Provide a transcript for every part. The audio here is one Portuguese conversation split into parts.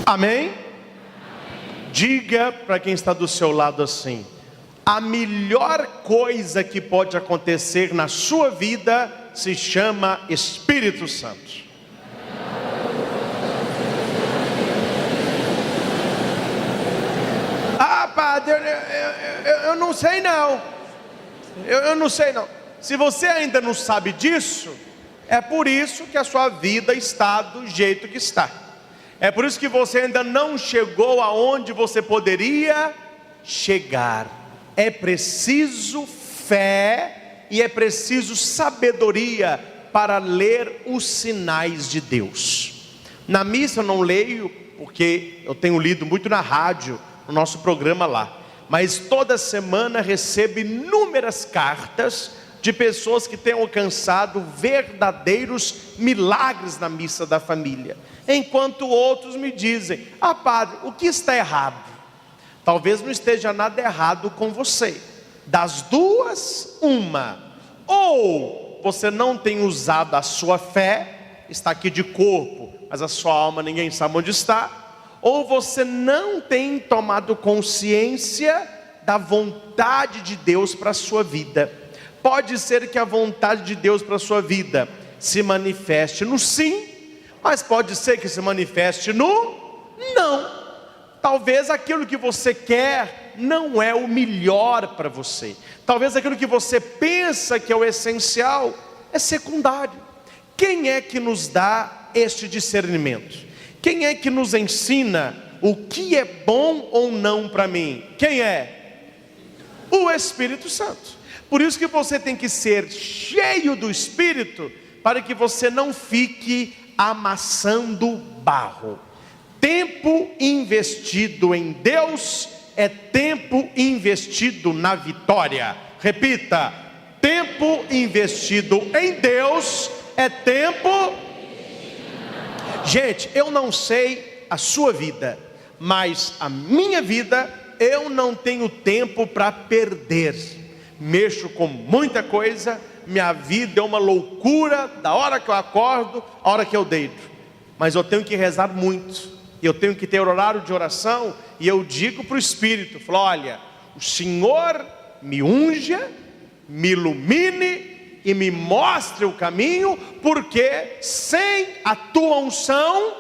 Amém? Diga para quem está do seu lado assim: a melhor coisa que pode acontecer na sua vida se chama Espírito Santo. Ah, padre, eu não sei não. Eu não sei não. Se você ainda não sabe disso, é por isso que a sua vida está do jeito que está. É por isso que você ainda não chegou aonde você poderia chegar. É preciso fé e é preciso sabedoria para ler os sinais de Deus. Na missa eu não leio, porque eu tenho lido muito na rádio, no nosso programa lá. Mas toda semana recebo inúmeras cartas de pessoas que têm alcançado verdadeiros milagres na missa da família. Enquanto outros me dizem: ah, padre, o que está errado? Talvez não esteja nada errado com você. Das duas, uma: ou você não tem usado a sua fé, está aqui de corpo, mas a sua alma ninguém sabe onde está. Ou você não tem tomado consciência da vontade de Deus para a sua vida. Pode ser que a vontade de Deus para a sua vida se manifeste no sim, mas pode ser que se manifeste no não. Talvez aquilo que você quer não é o melhor para você. Talvez aquilo que você pensa que é o essencial é secundário. Quem é que nos dá este discernimento? Quem é que nos ensina o que é bom ou não para mim? Quem é? O Espírito Santo. Por isso que você tem que ser cheio do Espírito, para que você não fique amassando barro. Tempo investido em Deus é tempo investido na vitória. Repita: tempo investido em Deus é tempo. Gente, eu não sei a sua vida, mas a minha vida eu não tenho tempo para perder. Mexo com muita coisa, minha vida é uma loucura, da hora que eu acordo, a hora que eu deito. Mas eu tenho que rezar muito, eu tenho que ter horário de oração, e eu digo para o Espírito, falo: olha, o Senhor me unja, me ilumine e me mostre o caminho, porque sem a tua unção,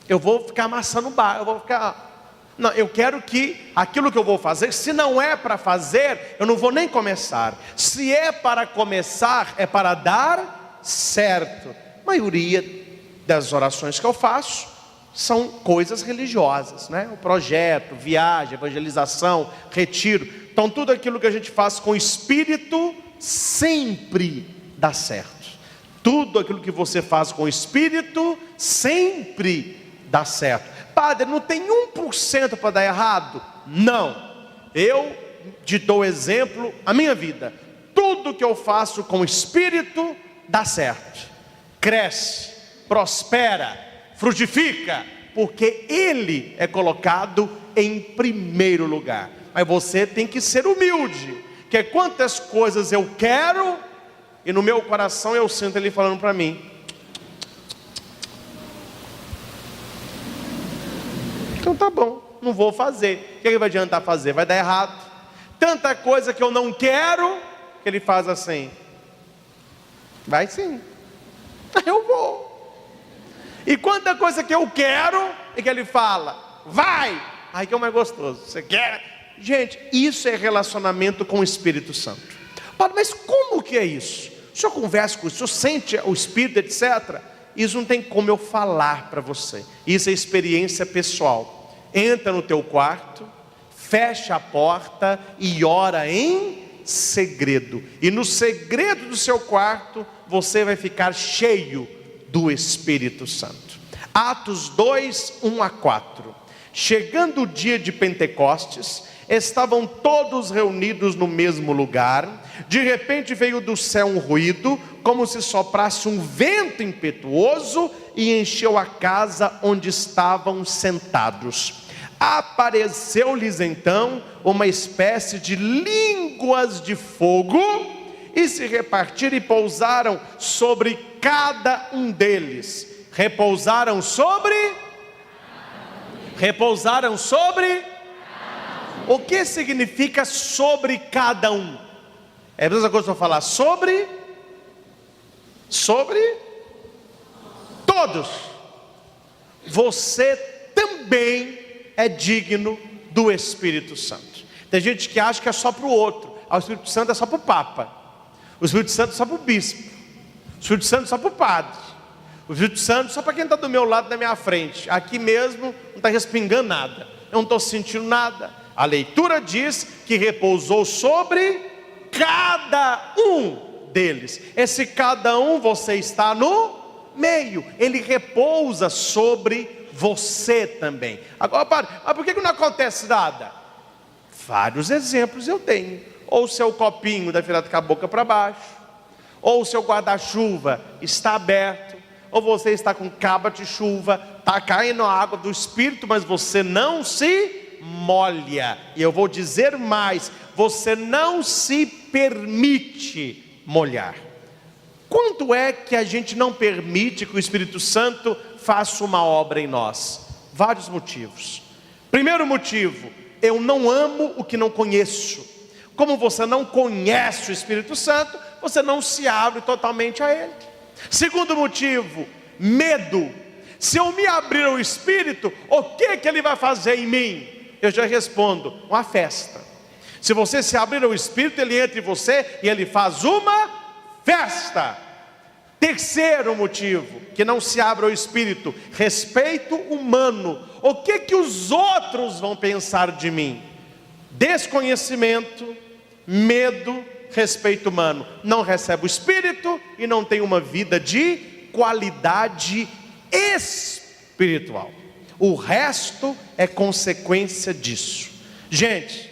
eu vou ficar amassando barro, eu vou ficar... Não, eu quero que aquilo que eu vou fazer, se não é para fazer, eu não vou nem começar. Se é para começar, é para dar certo. A maioria das orações que eu faço são coisas religiosas, né? O projeto, viagem, evangelização, retiro. Então tudo aquilo que a gente faz com o Espírito sempre dá certo. Tudo aquilo que você faz com o Espírito sempre dá certo. Padre, não tem 1% para dar errado? Não. Eu te dou exemplo, a minha vida. Tudo que eu faço com o Espírito dá certo. Cresce, prospera, frutifica, porque Ele é colocado em primeiro lugar. Mas você tem que ser humilde, que quantas coisas eu quero, e no meu coração eu sinto Ele falando para mim: então tá bom, não vou fazer. O que vai adiantar fazer? Vai dar errado. Tanta coisa que eu não quero, que Ele faz assim: vai sim, eu vou. E quanta coisa que eu quero, e que Ele fala: vai. Aí que é o mais gostoso. Você quer? Gente, isso é relacionamento com o Espírito Santo. Mas como que é isso? O senhor conversa com o senhor, sente o Espírito, etc. Isso não tem como eu falar para você. Isso é experiência pessoal. Entra no teu quarto, fecha a porta e ora em segredo. E no segredo do seu quarto, você vai ficar cheio do Espírito Santo. Atos 2, 1-4. Chegando o dia de Pentecostes, estavam todos reunidos no mesmo lugar. De repente veio do céu um ruído, como se soprasse um vento impetuoso, e encheu a casa onde estavam sentados. Apareceu-lhes então uma espécie de línguas de fogo, e se repartiram e pousaram sobre cada um deles. Repousaram sobre repousaram sobre. O que significa sobre cada um? É a mesma coisa que eu falar sobre todos. Você também é digno do Espírito Santo. Tem gente que acha que é só para o outro. O Espírito Santo é só para o Papa. O Espírito Santo é só para o Bispo. O Espírito Santo é só para o Padre. O Espírito Santo é só para quem está do meu lado, na minha frente. Aqui mesmo não está respingando nada. Eu não estou sentindo nada. A leitura diz que repousou sobre cada um deles. Esse cada um, você está no meio. Ele repousa sobre você também. Agora, mas por que não acontece nada? Vários exemplos eu tenho. Ou o seu copinho está virado com a boca para baixo, ou o seu guarda-chuva está aberto, ou você está com caba de chuva, está caindo a água do Espírito, mas você não se molha. E eu vou dizer mais, você não se permite molhar. Quanto é que a gente não permite que o Espírito Santo faça uma obra em nós? Vários motivos. Primeiro motivo, eu não amo o que não conheço. Como você não conhece o Espírito Santo, você não se abre totalmente a Ele. Segundo motivo, medo. Se eu me abrir ao Espírito, o que Ele vai fazer em mim? Eu já respondo, uma festa. Se você se abrir ao Espírito, Ele entra em você e Ele faz uma festa. Terceiro motivo, que não se abre ao Espírito, respeito humano. O que os outros vão pensar de mim? Desconhecimento, medo, respeito humano. Não recebe o Espírito e não tem uma vida de qualidade espiritual. O resto é consequência disso. Gente,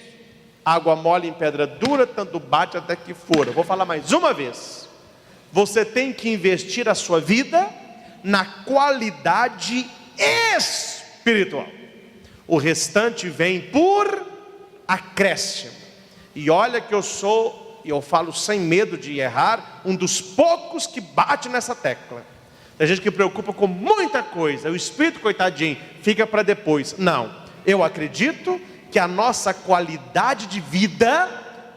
água mole em pedra dura, tanto bate até que fura. Vou falar mais uma vez. Você tem que investir a sua vida na qualidade espiritual. O restante vem por acréscimo. E olha que eu falo sem medo de errar, um dos poucos que bate nessa tecla. Tem gente que preocupa com muita coisa, o Espírito, coitadinho, fica para depois. Não, eu acredito que a nossa qualidade de vida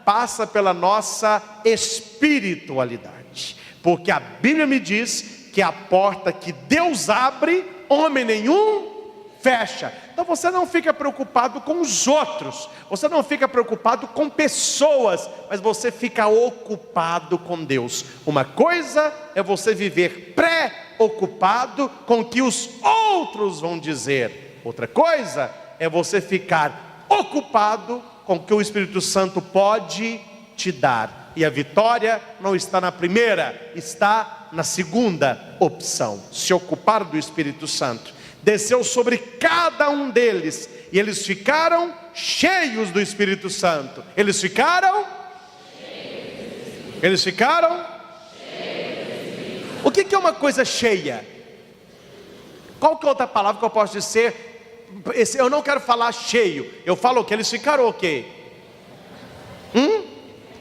passa pela nossa espiritualidade. Porque a Bíblia me diz que a porta que Deus abre, homem nenhum fecha. Então você não fica preocupado com os outros, você não fica preocupado com pessoas, mas você fica ocupado com Deus. Uma coisa é você viver preocupado com o que os outros vão dizer. Outra coisa é você ficar ocupado com o que o Espírito Santo pode te dar. E a vitória não está na primeira, está na segunda opção. Se ocupar do Espírito Santo. Desceu sobre cada um deles, e eles ficaram cheios do Espírito Santo. Eles ficaram? Eles ficaram? O que é uma coisa cheia? Qual que é outra palavra que eu posso dizer? Eu não quero falar cheio, eu falo o que? Eles ficaram o quê?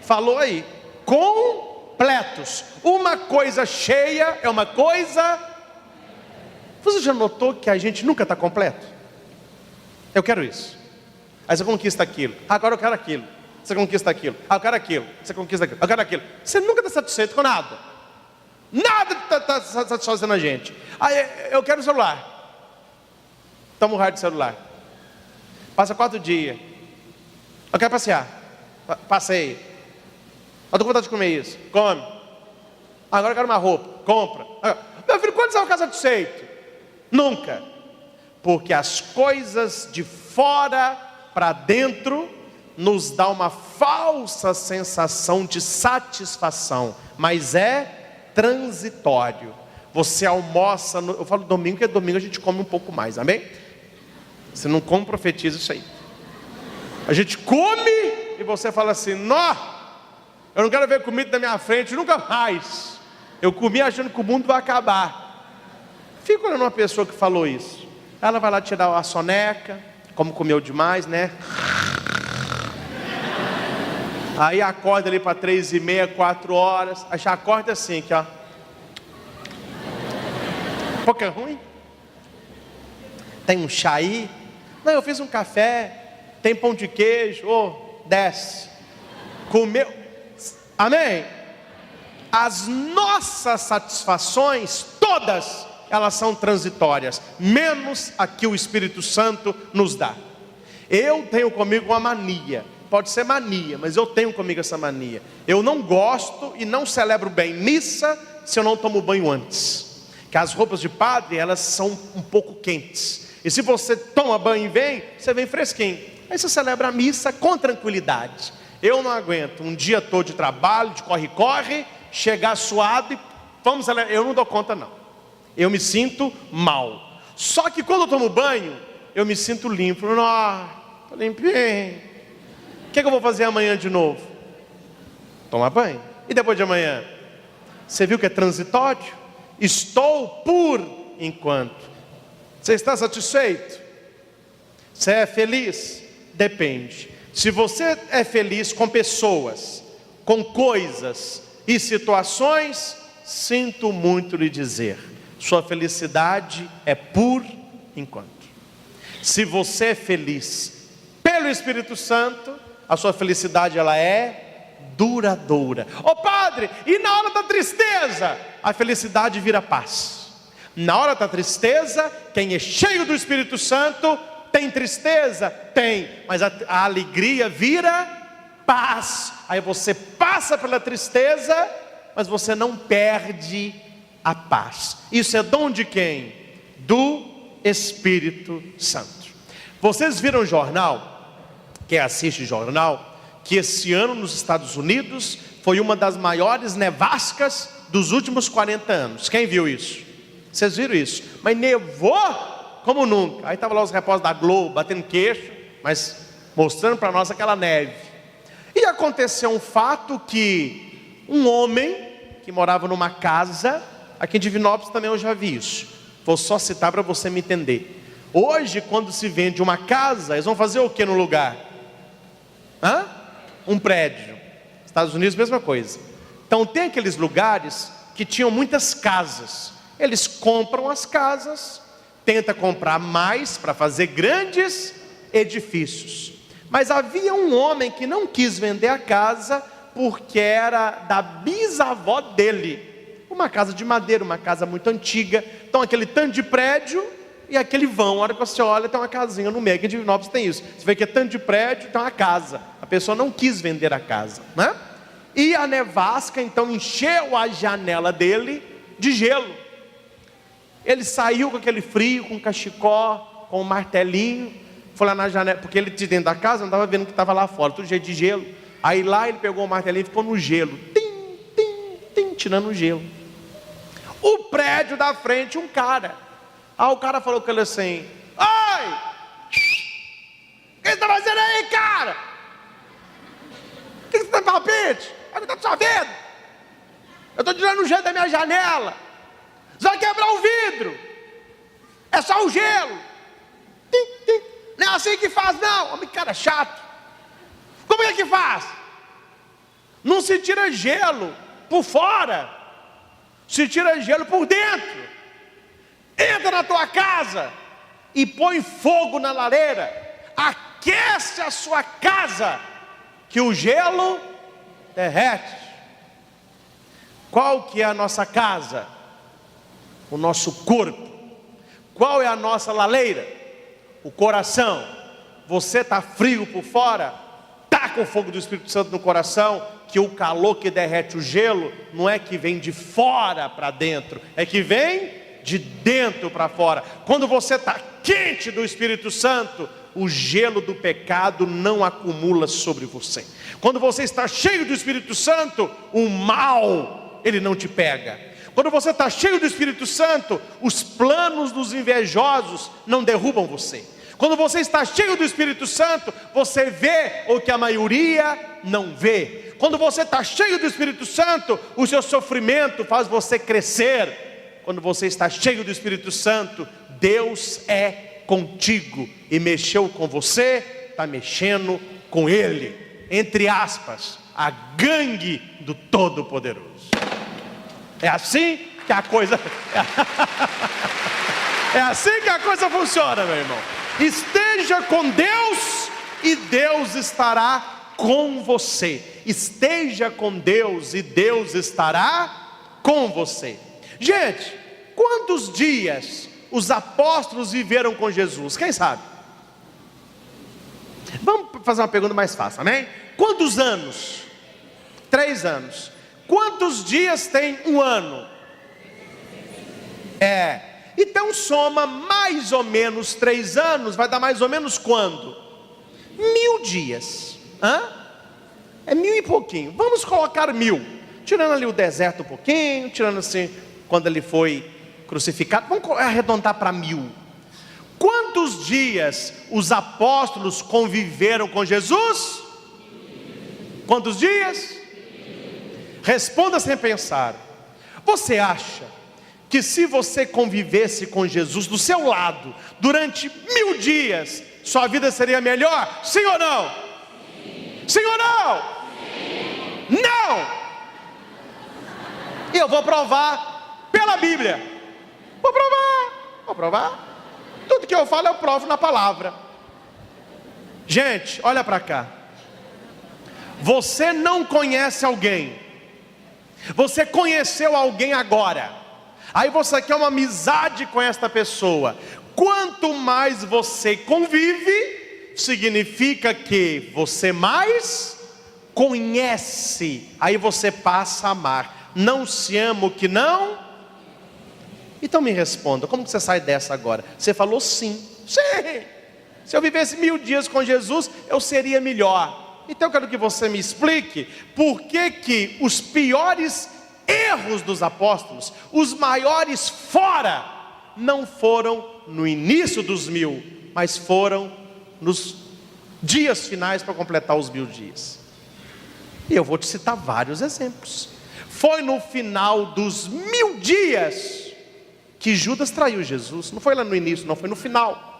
Falou aí, completos. Uma coisa cheia é uma coisa. Você já notou que a gente nunca está completo? Eu quero isso. Aí você conquista aquilo. Agora eu quero aquilo. Você conquista aquilo. Eu quero aquilo. Você conquista aquilo. Eu quero aquilo. Você nunca está satisfeito com nada. Nada está satisfazendo a gente. Aí eu quero o celular. Toma um raio de celular. Passa 4 dias. Eu quero passear. Passei. Eu estou com vontade de comer isso. Come. Agora eu quero uma roupa. Compra. Meu filho, quando você vai ficar satisfeito? Nunca. Porque as coisas de fora para dentro nos dá uma falsa sensação de satisfação, mas é transitório. Você almoça, eu falo domingo, porque domingo a gente come um pouco mais, amém? Você não come, profetiza isso aí. A gente come e você fala assim: nó, eu não quero ver comida na minha frente nunca mais. Eu comi achando que o mundo vai acabar. Fica olhando uma pessoa que falou isso. Ela vai lá tirar a soneca, como comeu demais, né? Aí acorda ali para 3h30, 4 horas. Aí já acorda assim, aqui ó. Pouco é ruim. Tem um chá aí. Não, eu fiz um café, tem pão de queijo, desce. Comeu. Amém? As nossas satisfações, todas, elas são transitórias, menos a que o Espírito Santo nos dá. Eu tenho comigo uma mania, pode ser mania, mas eu tenho comigo essa mania. Eu não gosto e não celebro bem missa se eu não tomo banho antes. Que as roupas de padre, elas são um pouco quentes. E se você toma banho e vem, você vem fresquinho. Aí você celebra a missa com tranquilidade. Eu não aguento um dia todo de trabalho, de corre-corre, chegar suado e vamos celebrar. Eu não dou conta não. Eu me sinto mal. Só que quando eu tomo banho, eu me sinto limpo. Estou limpinho. O que eu vou fazer amanhã de novo? Tomar banho. E depois de amanhã? Você viu que é transitório? Estou por enquanto. Você está satisfeito? Você é feliz? Depende. Se você é feliz com pessoas, com coisas e situações, sinto muito lhe dizer, sua felicidade é por enquanto. Se você é feliz pelo Espírito Santo, a sua felicidade ela é duradoura. Padre, e na hora da tristeza? A felicidade vira paz. Na hora da tristeza, quem é cheio do Espírito Santo, tem tristeza? Tem, mas a alegria vira paz. Aí você passa pela tristeza, mas você não perde a paz. Isso é dom de quem? Do Espírito Santo. Vocês viram o jornal? Quem assiste jornal? Que esse ano nos Estados Unidos foi uma das maiores nevascas dos últimos 40 anos. Quem viu isso? Vocês viram isso? Mas nevou como nunca. Aí estavam lá os repórteres da Globo batendo queixo, mas mostrando para nós aquela neve. E aconteceu um fato que um homem que morava numa casa, aqui em Divinópolis também eu já vi isso. Vou só citar para você me entender. Hoje, quando se vende uma casa, eles vão fazer o que no lugar? Um prédio. Estados Unidos, mesma coisa. Então tem aqueles lugares que tinham muitas casas. Eles compram as casas, tenta comprar mais para fazer grandes edifícios. Mas havia um homem que não quis vender a casa porque era da bisavó dele. Uma casa de madeira, uma casa muito antiga. Então aquele tanto de prédio e aquele vão. A hora que você olha, tem uma casinha no meio. Aqui em Divinópolis tem isso. Você vê que é tanto de prédio, tem uma casa. A pessoa não quis vender a casa, né? E a nevasca então encheu a janela dele de gelo. Ele saiu com aquele frio, com cachecol, com um martelinho, foi lá na janela, porque ele de dentro da casa não estava vendo o que estava lá fora, tudo jeito de gelo. Aí lá ele pegou o martelinho e ficou no gelo, tirando o gelo. O prédio da frente, um cara. Aí o cara falou com ele assim: oi! O que você está fazendo aí, cara? O que você está fazendo palpite? É o que está chovendo. Eu estou tirando o gelo da minha janela. Você vai quebrar o vidro. É só o gelo. Não é assim que faz não. Homem, cara chato. Como é que faz? Não se tira gelo por fora, se tira gelo por dentro. Entra na tua casa e põe fogo na lareira. Aquece a sua casa, que o gelo derrete. Qual que é a nossa casa? O nosso corpo. Qual é a nossa lareira? O coração. Você está frio por fora? Taca o fogo do Espírito Santo no coração, que o calor que derrete o gelo não é que vem de fora para dentro, é que vem de dentro para fora. Quando você está quente do Espírito Santo, o gelo do pecado não acumula sobre você. Quando você está cheio do Espírito Santo, o mal, ele não te pega. Quando você está cheio do Espírito Santo, os planos dos invejosos não derrubam você. Quando você está cheio do Espírito Santo, você vê o que a maioria não vê. Quando você está cheio do Espírito Santo, o seu sofrimento faz você crescer. Quando você está cheio do Espírito Santo, Deus é contigo e mexeu com você, está mexendo com Ele. Entre aspas, a gangue do Todo-Poderoso. É assim que a coisa é assim que a coisa funciona, meu irmão. Esteja com Deus e Deus estará com você. Esteja com Deus e Deus estará com você. Gente, quantos dias os apóstolos viveram com Jesus? Quem sabe? Vamos fazer uma pergunta mais fácil, amém? Quantos anos? 3 anos. Quantos dias tem um ano? Então soma mais ou menos 3 anos, vai dar mais ou menos quando? 1000 dias. É 1000 e pouquinho. Vamos colocar 1000. Tirando ali o deserto um pouquinho, tirando assim, quando ele foi crucificado. Vamos arredondar para 1000. Quantos dias os apóstolos conviveram com Jesus? Quantos dias? Responda sem pensar. Você acha que se você convivesse com Jesus do seu lado durante 1000 dias, sua vida seria melhor? Sim ou não? Sim ou não? Não! E eu vou provar pela Bíblia. Vou provar. Tudo que eu falo eu provo na palavra. Gente, olha para cá. Você não conhece alguém. Você conheceu alguém agora. Aí você quer uma amizade com esta pessoa. Quanto mais você convive, significa que você mais conhece. Aí você passa a amar. Não se ama o que não. Então me responda, como que você sai dessa agora? Você falou sim. Sim. Se eu vivesse 1000 dias com Jesus, eu seria melhor. Então eu quero que você me explique por que os piores erros dos apóstolos, os maiores fora, não foram no início dos 1000, mas foram nos dias finais para completar os 1000 dias. E eu vou te citar vários exemplos. Foi no final dos 1000 dias que Judas traiu Jesus. Não foi lá no início, não, foi no final.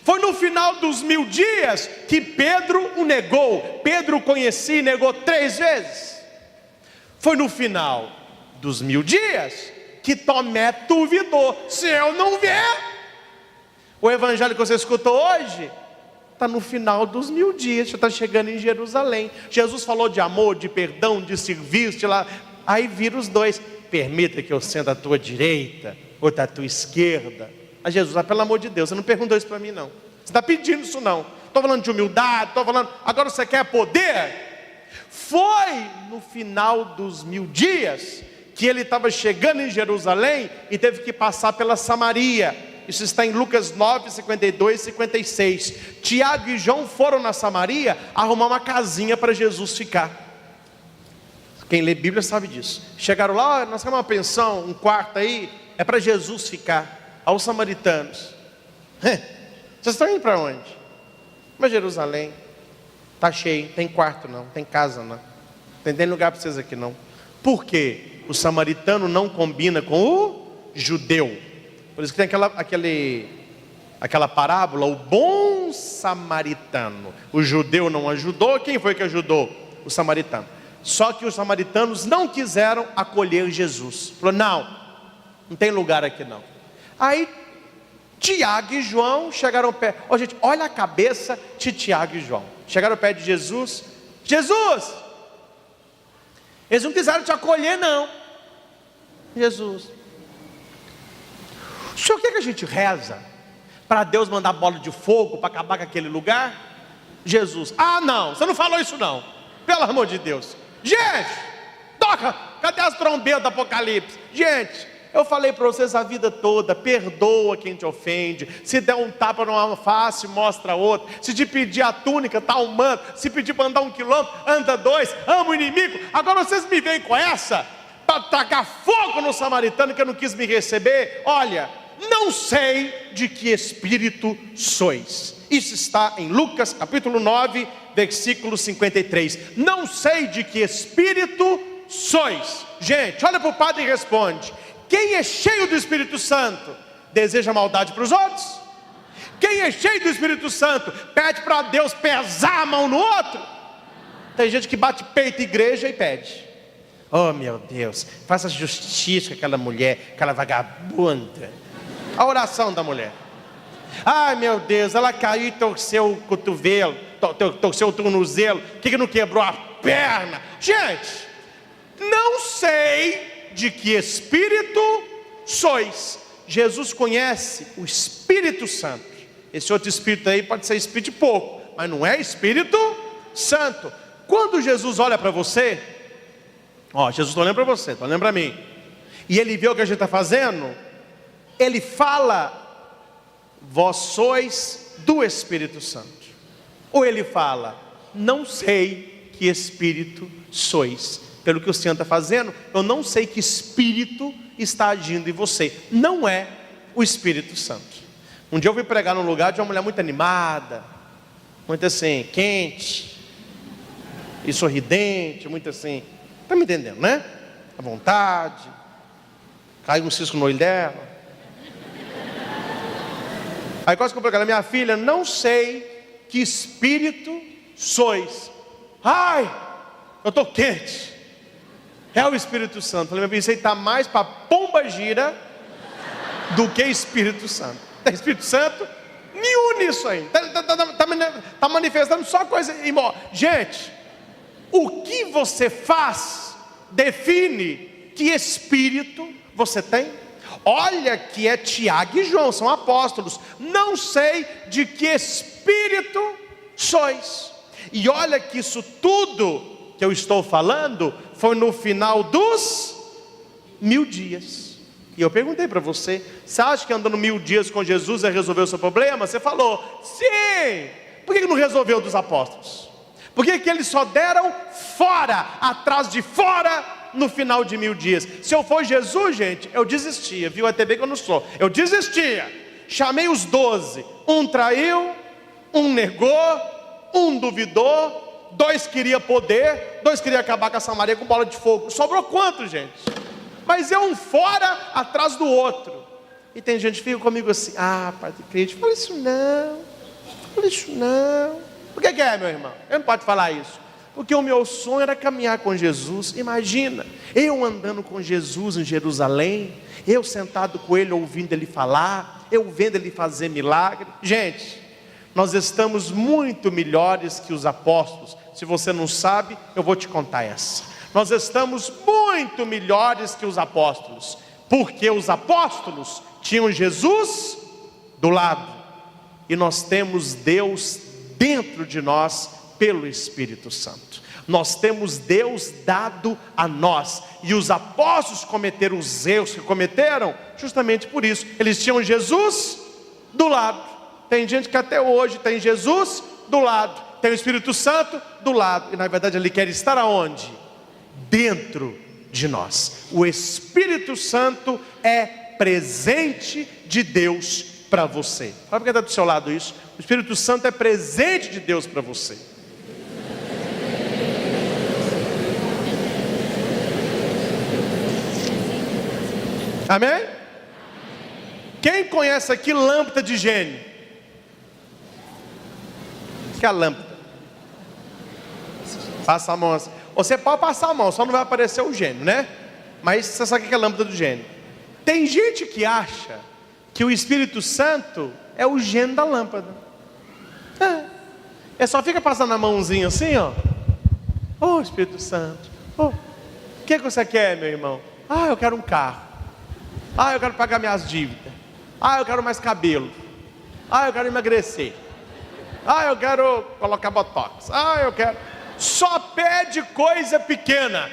Foi no final dos 1000 dias que Pedro o negou. Pedro o conhecia e negou 3 vezes. Foi no final dos 1000 dias que Tomé duvidou. Se eu não ver, o evangelho que você escutou hoje está no final dos 1000 dias. Você está chegando em Jerusalém. Jesus falou de amor, de perdão, de serviço lá. Aí vira os dois. Permita que eu sente à tua direita ou à tua esquerda. A Jesus, pelo amor de Deus, você não perguntou isso para mim não. Você está pedindo isso não. Estou falando de humildade, estou falando. Agora você quer poder? Foi no final dos 1000 dias que ele estava chegando em Jerusalém e teve que passar pela Samaria. Isso está em Lucas 9, 52 e 56. Tiago e João foram na Samaria arrumar uma casinha para Jesus ficar. Quem lê Bíblia sabe disso. Chegaram lá, nós temos uma pensão, um quarto aí, é para Jesus ficar. Aos samaritanos. Vocês estão indo para onde? Para Jerusalém. Está cheio, tem quarto não, tem casa não. Não tem lugar para vocês aqui não. Por quê? O samaritano não combina com o judeu. Por isso que tem aquela parábola, o bom samaritano. O judeu não ajudou, quem foi que ajudou? O samaritano. Só que os samaritanos não quiseram acolher Jesus. Falou, não tem lugar aqui não. Aí Tiago e João chegaram perto. Gente, olha a cabeça de Tiago e João. Chegaram perto de Jesus. Jesus, eles não quiseram te acolher não. Jesus, o senhor quer que a gente reza para Deus mandar bola de fogo para acabar com aquele lugar? Jesus, não, você não falou isso não. Pelo amor de Deus. Gente, toca, cadê as trombetas do Apocalipse? Gente, eu falei para vocês a vida toda, perdoa quem te ofende. Se der um tapa numa face, mostra outra. Se te pedir a túnica, tá um manto. Se pedir para andar 1 quilômetro, anda 2. Ama o inimigo. Agora vocês me veem com essa, para tacar fogo no samaritano que não quis me receber. Olha, não sei de que espírito sois. Isso está em Lucas capítulo 9, versículo 53. Não sei de que espírito sois. Gente, olha para o padre e responde. Quem é cheio do Espírito Santo deseja maldade para os outros? Quem é cheio do Espírito Santo pede para Deus pesar a mão no outro? Tem gente que bate peito igreja e pede. Oh meu Deus, faça justiça com aquela mulher, aquela vagabunda. A oração da mulher. Ai meu Deus, ela caiu e torceu o cotovelo, torceu o tornozelo. Por que não quebrou a perna? Gente, não sei de que espírito sois. Jesus conhece o Espírito Santo. Esse outro espírito aí pode ser espírito de pouco, mas não é Espírito Santo. Quando Jesus olha para você, Jesus está olhando para você, está olhando para mim, e Ele vê o que a gente está fazendo, Ele fala: vós sois do Espírito Santo. Ou Ele fala: não sei que espírito sois. Pelo que o Senhor está fazendo, eu não sei que espírito está agindo em você. Não é o Espírito Santo. Um dia eu fui pregar num lugar de uma mulher muito animada, muito assim, quente e sorridente, muito assim, está me entendendo, né? À vontade. Caiu um cisco no olho dela. Aí quase que eu falei: minha filha, não sei que espírito sois. Ai, eu estou quente. É o Espírito Santo. Falei: minha filha, isso aí está mais para pomba gira do que Espírito Santo. Espírito Santo, nenhum nisso aí. Está manifestando só coisa imóvel. Gente, o que você faz define que espírito você tem. Olha que é Tiago e João, são apóstolos. Não sei de que espírito sois. E olha que isso tudo que eu estou falando foi no final dos 1000 dias. E eu perguntei para você: você acha que andando 1000 dias com Jesus vai resolver o seu problema? Você falou: sim. Por que não resolveu dos apóstolos? Por que eles só deram fora, atrás de fora, no final de 1000 dias? Se eu for Jesus, gente, eu desistia. Viu até bem que eu não sou. Eu desistia. Chamei os 12. Um traiu, um negou, um duvidou, 2 queria poder, 2 queria acabar com a Samaria com bola de fogo. Sobrou quanto, gente? Mas é um fora atrás do outro. E tem gente que fica comigo assim: padre crente, fala isso não. Fala isso não. Por que é, meu irmão? Eu não pode falar isso. Porque o meu sonho era caminhar com Jesus. Imagina, eu andando com Jesus em Jerusalém, eu sentado com Ele, ouvindo Ele falar, eu vendo Ele fazer milagre. Gente, nós estamos muito melhores que os apóstolos. Se você não sabe, eu vou te contar essa. Nós estamos muito melhores que os apóstolos, porque os apóstolos tinham Jesus do lado, e nós temos Deus dentro de nós pelo Espírito Santo. Nós temos Deus dado a nós, e os apóstolos cometeram os erros que cometeram justamente por isso. Eles tinham Jesus do lado. Tem gente que até hoje tem Jesus do lado, tem o Espírito Santo do lado, e na verdade Ele quer estar aonde? Dentro de nós. O Espírito Santo é presente de Deus para você. Fala para quem está do seu lado isso. O Espírito Santo é presente de Deus para você. Amém? Quem conhece aqui lâmpada de gênio? O que é a lâmpada? Passa a mão assim. Você pode passar a mão, só não vai aparecer o gênio, né? Mas você sabe o que é a lâmpada do gênio. Tem gente que acha que o Espírito Santo é o gênio da lâmpada. É só fica passando a mãozinha assim, ó. Ô Espírito Santo, o que você quer, meu irmão? Eu quero um carro. Eu quero pagar minhas dívidas. Eu quero mais cabelo. Eu quero emagrecer. Eu quero colocar botox. Eu quero... Só pede coisa pequena.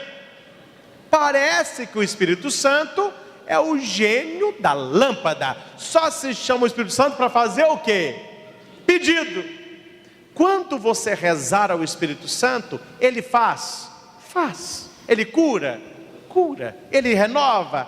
Parece que o Espírito Santo é o gênio da lâmpada. Só se chama o Espírito Santo para fazer o quê? Pedido. Quando você rezar ao Espírito Santo, Ele faz. Ele cura. Ele renova.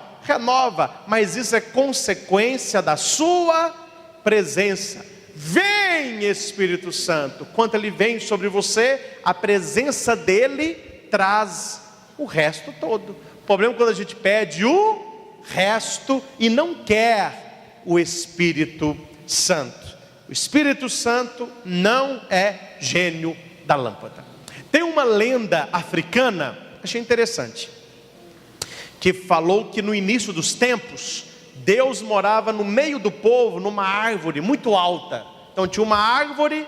Mas isso é consequência da sua presença. Vem Espírito Santo. Quando Ele vem sobre você, a presença dEle traz o resto todo. O problema é quando a gente pede o resto e não quer o Espírito Santo. O Espírito Santo não é gênio da lâmpada. Tem uma lenda africana, achei interessante, que falou que no início dos tempos, Deus morava no meio do povo, numa árvore muito alta. Então tinha uma árvore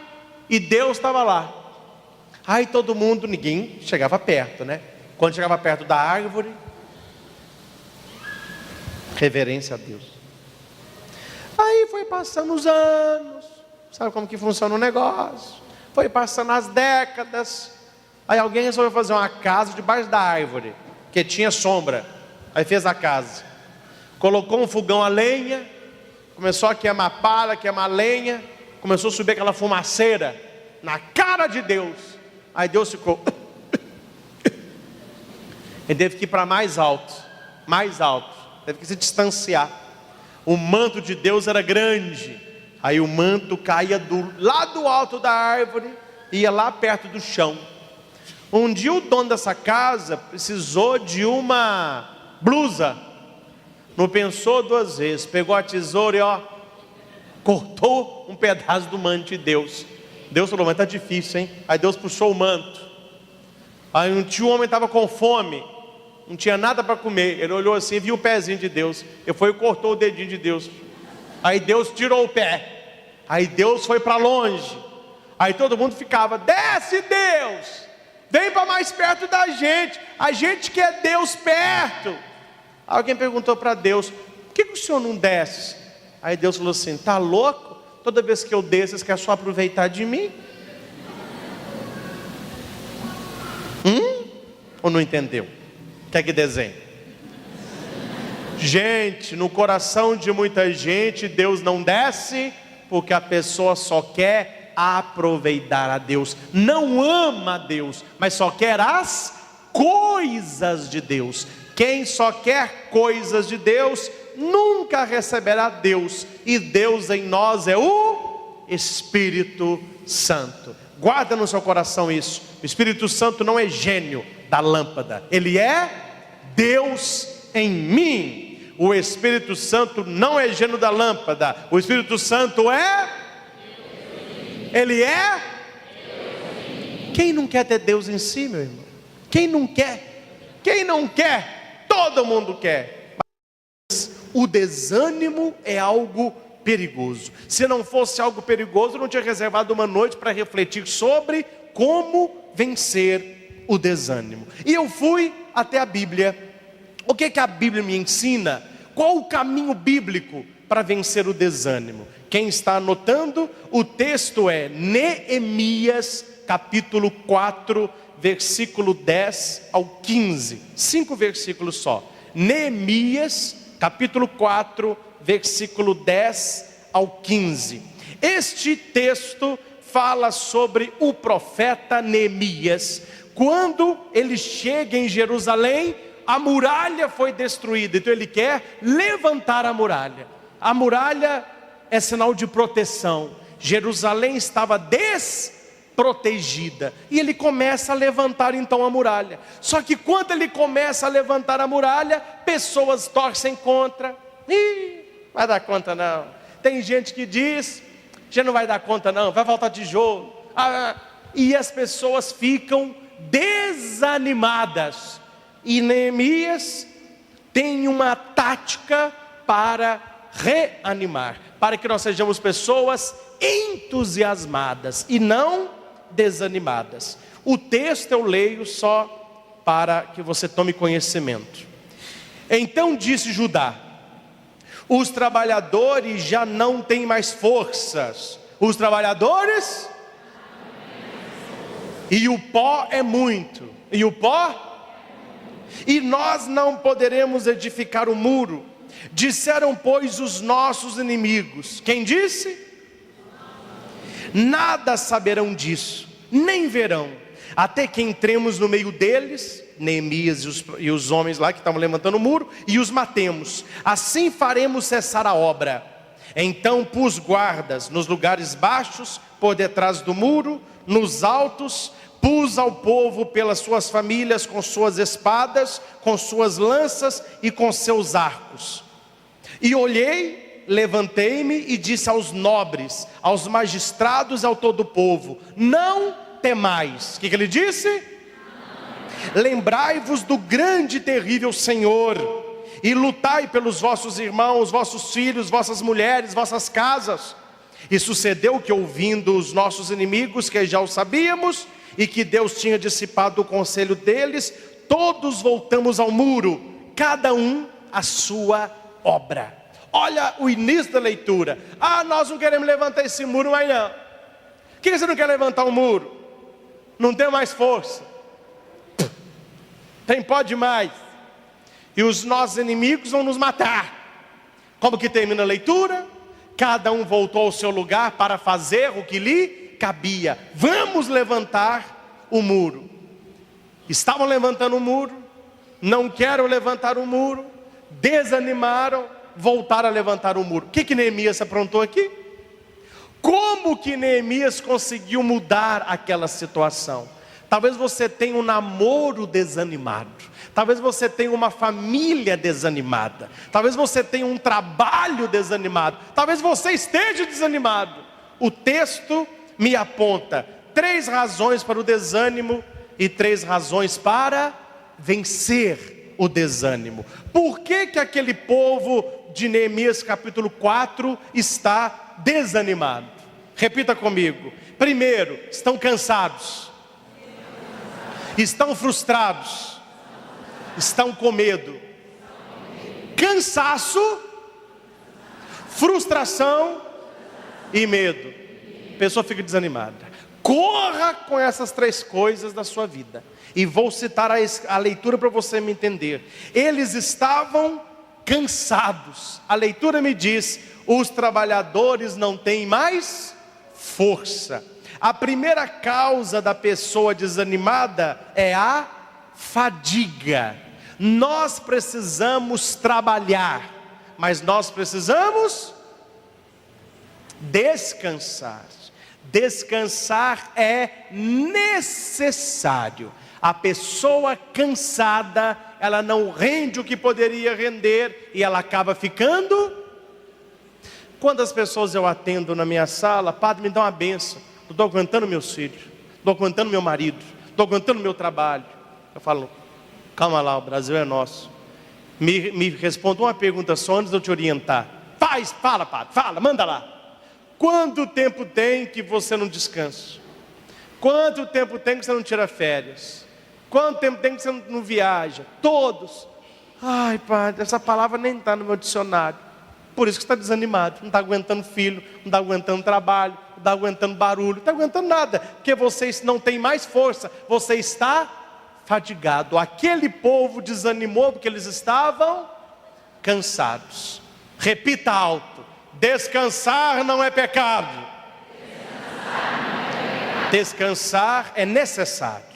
e Deus estava lá. Aí todo mundo, ninguém chegava perto, né? Quando chegava perto da árvore, reverência a Deus. Aí foi passando os anos, sabe como que funciona o negócio? Foi passando as décadas. Aí alguém resolveu fazer uma casa debaixo da árvore, que tinha sombra. Aí fez a casa, colocou um fogão a lenha, começou a queimar palha, queimar lenha, começou a subir aquela fumaceira na cara de Deus. Aí Deus ficou ele teve que ir para mais alto, teve que se distanciar. O manto de Deus era grande, aí o manto caía lá do alto da árvore, ia lá perto do chão. Um dia o dono dessa casa precisou de uma blusa, não pensou duas vezes, pegou a tesoura e cortou um pedaço do manto de Deus. Deus falou, mas está difícil, hein? Aí Deus puxou o manto. Aí um homem estava com fome, não tinha nada para comer. Ele olhou assim, viu o pezinho de Deus. Ele foi e cortou o dedinho de Deus. Aí Deus tirou o pé. Aí Deus foi para longe. Aí todo mundo ficava, desce Deus, vem para mais perto da gente. A gente quer Deus perto. Alguém perguntou para Deus, por que o senhor não desce? Aí Deus falou assim, tá louco? Toda vez que eu desço, vocês querem só aproveitar de mim? Ou não entendeu? Quer que desenhe? Gente, no coração de muita gente, Deus não desce, porque a pessoa só quer aproveitar a Deus, não ama a Deus, mas só quer as coisas de Deus. Quem só quer coisas de Deus, nunca receberá Deus, e Deus em nós é o Espírito Santo. Guarda no seu coração isso. O Espírito Santo não é gênio da lâmpada, ele é Deus em mim. O Espírito Santo não é gênio da lâmpada, o Espírito Santo é ele é. Quem não quer ter Deus em si, meu irmão? Quem não quer? Quem não quer? Todo mundo quer. Mas o desânimo é algo perigoso. Se não fosse algo perigoso, eu não tinha reservado uma noite para refletir sobre como vencer o desânimo. E eu fui até a Bíblia. O que a Bíblia me ensina? Qual o caminho bíblico para vencer o desânimo? Quem está anotando, o texto é Neemias capítulo 4, versículo 10 ao 15, 5 versículos só. Neemias capítulo 4, versículo 10 ao 15. Este texto fala sobre o profeta Neemias. Quando ele chega em Jerusalém, a muralha foi destruída, então ele quer levantar a muralha. A muralha é sinal de proteção. Jerusalém estava desprotegida, e ele começa a levantar então a muralha. Só que quando ele começa a levantar a muralha, pessoas torcem contra. Vai dar conta não. Tem gente que diz, já não vai dar conta não, vai faltar tijolo. E as pessoas ficam desanimadas. E Neemias tem uma tática para reanimar, para que nós sejamos pessoas entusiasmadas e não desanimadas. O texto eu leio só para que você tome conhecimento. Então disse Judá: os trabalhadores já não têm mais forças. Os trabalhadores? E o pó é muito. E o pó? E nós não poderemos edificar o muro. Disseram, pois, os nossos inimigos. Quem disse? Nada saberão disso, nem verão, até que entremos no meio deles, Neemias e os homens lá que estavam levantando o muro, e os matemos. Assim faremos cessar a obra. Então pus guardas nos lugares baixos, por detrás do muro, nos altos. Pus ao povo pelas suas famílias, com suas espadas, com suas lanças e com seus arcos. E olhei, levantei-me e disse aos nobres, aos magistrados e ao todo o povo: não temais. O que ele disse? Lembrai-vos do grande e terrível Senhor, e lutai pelos vossos irmãos, vossos filhos, vossas mulheres, vossas casas. E sucedeu que, ouvindo os nossos inimigos, que já o sabíamos, e que Deus tinha dissipado o conselho deles, todos voltamos ao muro, cada um a sua obra. Olha o início da leitura. Nós não queremos levantar esse muro mais não. Por que você não quer levantar o muro? Não tem mais força. Tem pó demais. E os nossos inimigos vão nos matar. Como que termina a leitura? Cada um voltou ao seu lugar para fazer o que lhe cabia. Vamos levantar o muro. Estavam levantando o muro, não quero levantar o muro, desanimaram, voltaram a levantar o muro. O que Neemias aprontou aqui? Como que Neemias conseguiu mudar aquela situação? Talvez você tenha um namoro desanimado, talvez você tenha uma família desanimada, talvez você tenha um trabalho desanimado, talvez você esteja desanimado. O texto me aponta 3 razões para o desânimo e 3 razões para vencer o desânimo. Por que aquele povo de Neemias capítulo 4 está desanimado? Repita comigo. Primeiro, estão cansados, estão frustrados, estão com medo. Cansaço, frustração e medo. A pessoa fica desanimada. Corra com essas 3 coisas da sua vida. E vou citar a leitura para você me entender. Eles estavam cansados. A leitura me diz: os trabalhadores não têm mais força. A primeira causa da pessoa desanimada é a fadiga. Nós precisamos trabalhar, mas nós precisamos descansar. Descansar é necessário. A pessoa cansada, ela não rende o que poderia render e ela acaba ficando. Quantas pessoas eu atendo na minha sala? Padre, me dá uma benção. Não estou aguentando meus filhos, não estou aguentando meu marido, não estou aguentando meu trabalho. Eu falo: calma lá, o Brasil é nosso. Me responda uma pergunta só antes de eu te orientar. Fala, padre, fala, manda lá. Quanto tempo tem que você não descansa? Quanto tempo tem que você não tira férias? Quanto tempo tem que você não viaja? Todos. Ai, padre, essa palavra nem está no meu dicionário. Por isso que você está desanimado. Não está aguentando filho, não está aguentando trabalho, não está aguentando barulho, não está aguentando nada. Porque você não tem mais força, você está fadigado. Aquele povo desanimou porque eles estavam cansados. Repita alto: descansar não é pecado. Descansar é necessário.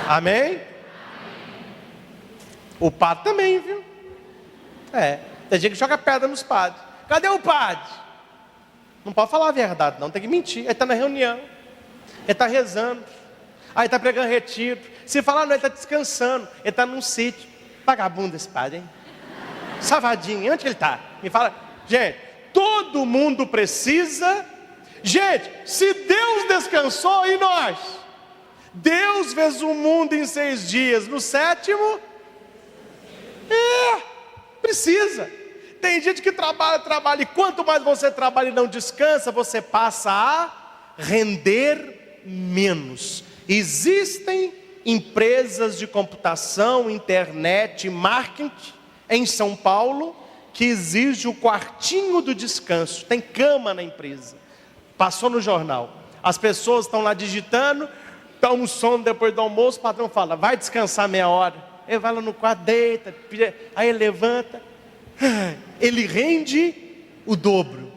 Amém? O padre também, viu? Tem gente que joga pedra nos padres. Cadê o padre? Não pode falar a verdade não, tem que mentir. Ele está na reunião, ele está rezando, aí está pregando retiro. Se falar não, ele está descansando, ele está num sítio. Vagabundo esse padre, hein? Savadinho, onde ele está? Me fala. Gente, todo mundo precisa. Gente, se Deus descansou, e nós? Deus fez o mundo em 6 dias, no 7º, precisa. Tem gente que trabalha, e quanto mais você trabalha e não descansa, você passa a render menos. Existem empresas de computação, internet, marketing, em São Paulo, que exige o quartinho do descanso. Tem cama na empresa. Passou no jornal. As pessoas estão lá digitando, estão um sono depois do almoço, o patrão fala: vai descansar meia hora. Ele vai lá no quarto, deita, aí ele levanta. Ele rende o dobro.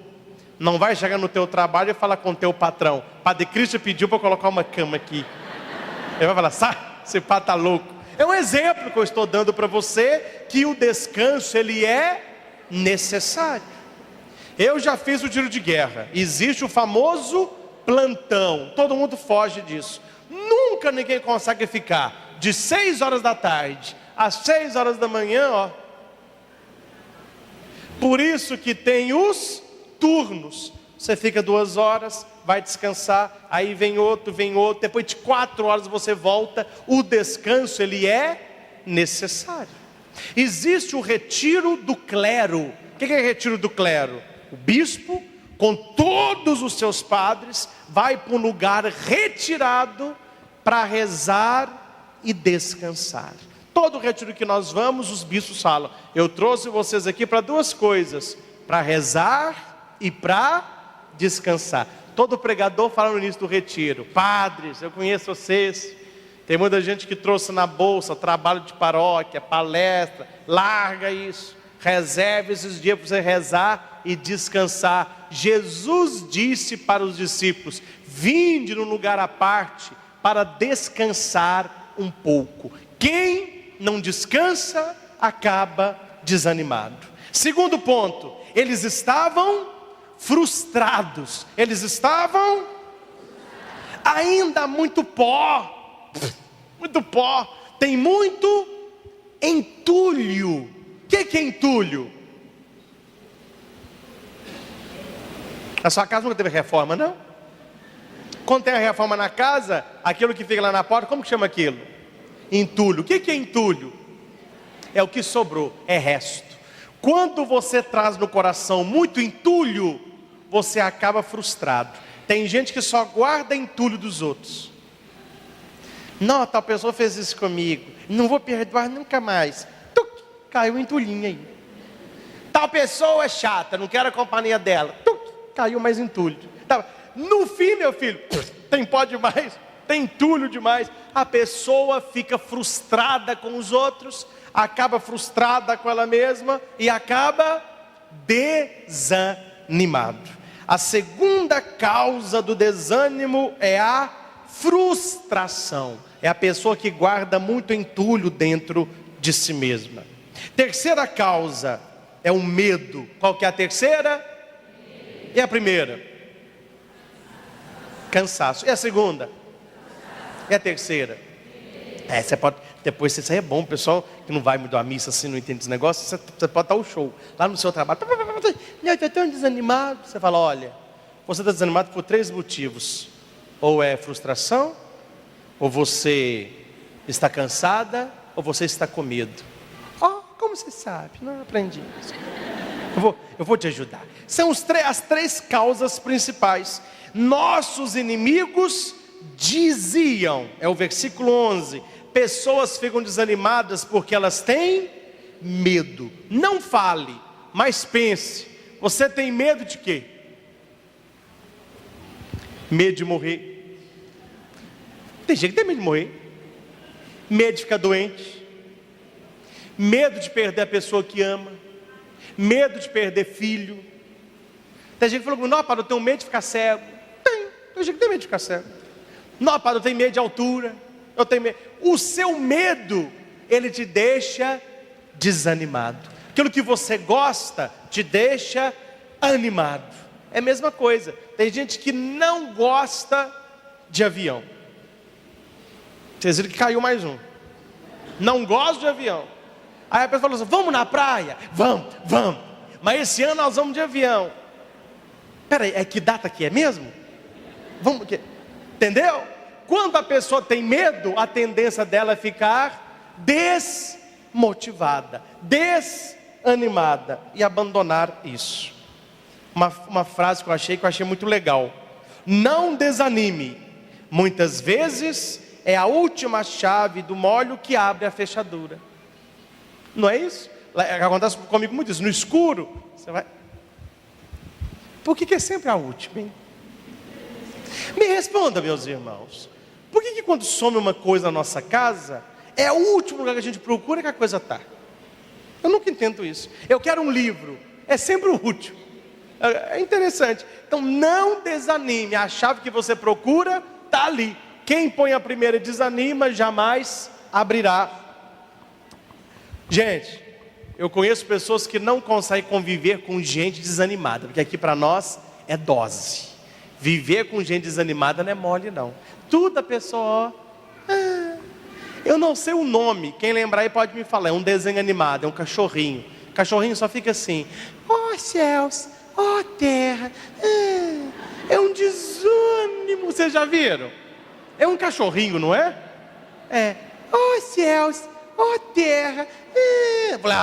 Não vai chegar no teu trabalho e falar com o teu patrão: Padre Cristo pediu para colocar uma cama aqui. Ele vai falar: sai, esse pá tá louco. É um exemplo que eu estou dando para você, que o descanso ele é necessário. Eu já fiz o tiro de guerra. Existe o famoso plantão. Todo mundo foge disso. Nunca ninguém consegue ficar de 6 horas da tarde às 6 horas da manhã, ó. Por isso que tem os turnos. Você fica 2 horas, vai descansar, aí vem outro, depois de 4 horas você volta. O descanso ele é necessário. Existe o retiro do clero. O que é retiro do clero? O bispo, com todos os seus padres, vai para um lugar retirado para rezar e descansar. Todo retiro que nós vamos, os bispos falam: eu trouxe vocês aqui para duas coisas, para rezar e para descansar. Todo pregador fala no início do retiro: padres, eu conheço vocês, tem muita gente que trouxe na bolsa, trabalho de paróquia, palestra, larga isso, reserve esses dias para você rezar e descansar. Jesus disse para os discípulos: vinde num lugar à parte para descansar um pouco. Quem não descansa acaba desanimado. Segundo ponto, eles estavam frustrados. Eles estavam ainda muito pó, tem muito entulho. O que é entulho? A sua casa nunca teve reforma, não? Quando tem a reforma na casa, aquilo que fica lá na porta, como que chama aquilo? Entulho. O que é entulho? É o que sobrou, é resto. Quando você traz no coração muito entulho, você acaba frustrado. Tem gente que só guarda entulho dos outros. Não, tal pessoa fez isso comigo, não vou perdoar nunca mais. Tuc, caiu um entulhinho aí. Tal pessoa é chata, não quero a companhia dela. Tuc, caiu mais entulho. No fim, meu filho, tem pó demais, tem entulho demais. A pessoa fica frustrada com os outros, acaba frustrada com ela mesma e acaba desanimado. A segunda causa do desânimo é a frustração. É a pessoa que guarda muito entulho dentro de si mesma. Terceira causa é o medo. Qual que é a terceira? E a primeira? Cansaço. E a segunda? E a terceira? Você pode, depois isso aí é bom, pessoal que não vai muito à missa assim, não entende esse negócio, você pode dar o show, lá no seu trabalho, eu estou tão desanimado, você fala: olha, você está desanimado por 3 motivos, ou é frustração, ou você está cansada, ou você está com medo. Como você sabe? Não aprendi isso. Eu vou te ajudar. São as 3 causas principais. Nossos inimigos diziam, é o versículo 11, pessoas ficam desanimadas porque elas têm medo. Não fale, mas pense. Você tem medo de quê? Medo de morrer. Tem gente que tem medo de morrer. Medo de ficar doente. Medo de perder a pessoa que ama. Medo de perder filho. Tem gente que falou: não, padre, eu tenho medo de ficar cego. Tem gente que tem medo de ficar cego. Não, padre, eu tenho medo de altura. Eu tenho medo. O seu medo, ele te deixa desanimado. Aquilo que você gosta te deixa animado. É a mesma coisa. Tem gente que não gosta de avião. Vocês viram que caiu mais um. Não gosta de avião. Aí a pessoa falou assim: vamos na praia? Vamos. Mas esse ano nós vamos de avião. Peraí, que data que é mesmo? Vamos, entendeu? Quando a pessoa tem medo, a tendência dela é ficar desmotivada, desanimada e abandonar isso. Uma frase que eu achei muito legal: não desanime, muitas vezes é a última chave do molho que abre a fechadura. Não é isso? Acontece comigo muito isso. No escuro, você vai... Por que é sempre a última, hein? Me responda, meus irmãos. Por que quando some uma coisa na nossa casa, é o último lugar que a gente procura que a coisa está? Eu nunca entendo isso. Eu quero um livro, é sempre o último. É interessante. Então não desanime, a chave que você procura está ali. Quem põe a primeira e desanima, jamais abrirá. Gente, eu conheço pessoas que não conseguem conviver com gente desanimada, porque aqui para nós é dose. Viver com gente desanimada não é mole não. Tudo a pessoa, eu não sei o nome, quem lembrar aí pode me falar. É um desenho animado, é um cachorrinho. O cachorrinho só fica assim: céus, terra, é um desânimo. Vocês já viram? É um cachorrinho, não é? Céus, ó terra. Eu falei,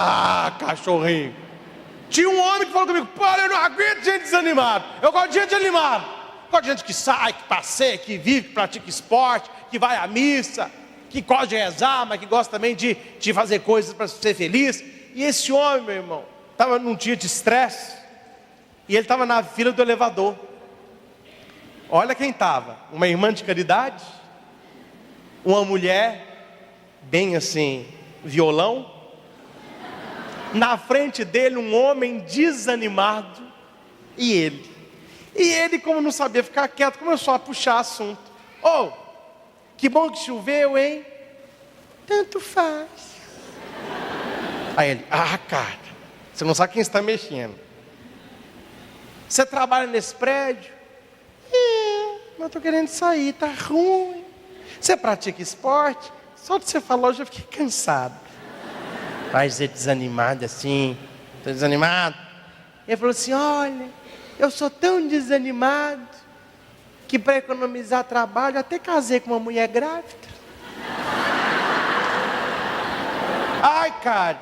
cachorrinho. Tinha um homem que falou comigo, Paulo, eu não aguento gente desanimada. Eu gosto de gente animada. Eu gosto de gente que sai, que passeia, que vive, que pratica esporte, que vai à missa, que gosta de rezar, mas que gosta também de fazer coisas para ser feliz. E esse homem, meu irmão, estava num dia de estresse, e ele estava na fila do elevador. Olha quem estava, uma irmã de caridade, uma mulher, bem assim, violão, na frente dele um homem desanimado, e ele, como não sabia ficar quieto, começou a puxar assunto. Que bom que choveu, hein? Tanto faz. Aí ele, cara, você não sabe quem está mexendo. Você trabalha nesse prédio? Mas eu estou querendo sair, tá ruim. Você pratica esporte? Só de você falar eu já fiquei cansado. Vai ser desanimado assim, estou desanimado. Ele falou assim, olha, eu sou tão desanimado, que para economizar trabalho, até casei com uma mulher grávida. Ai, cara,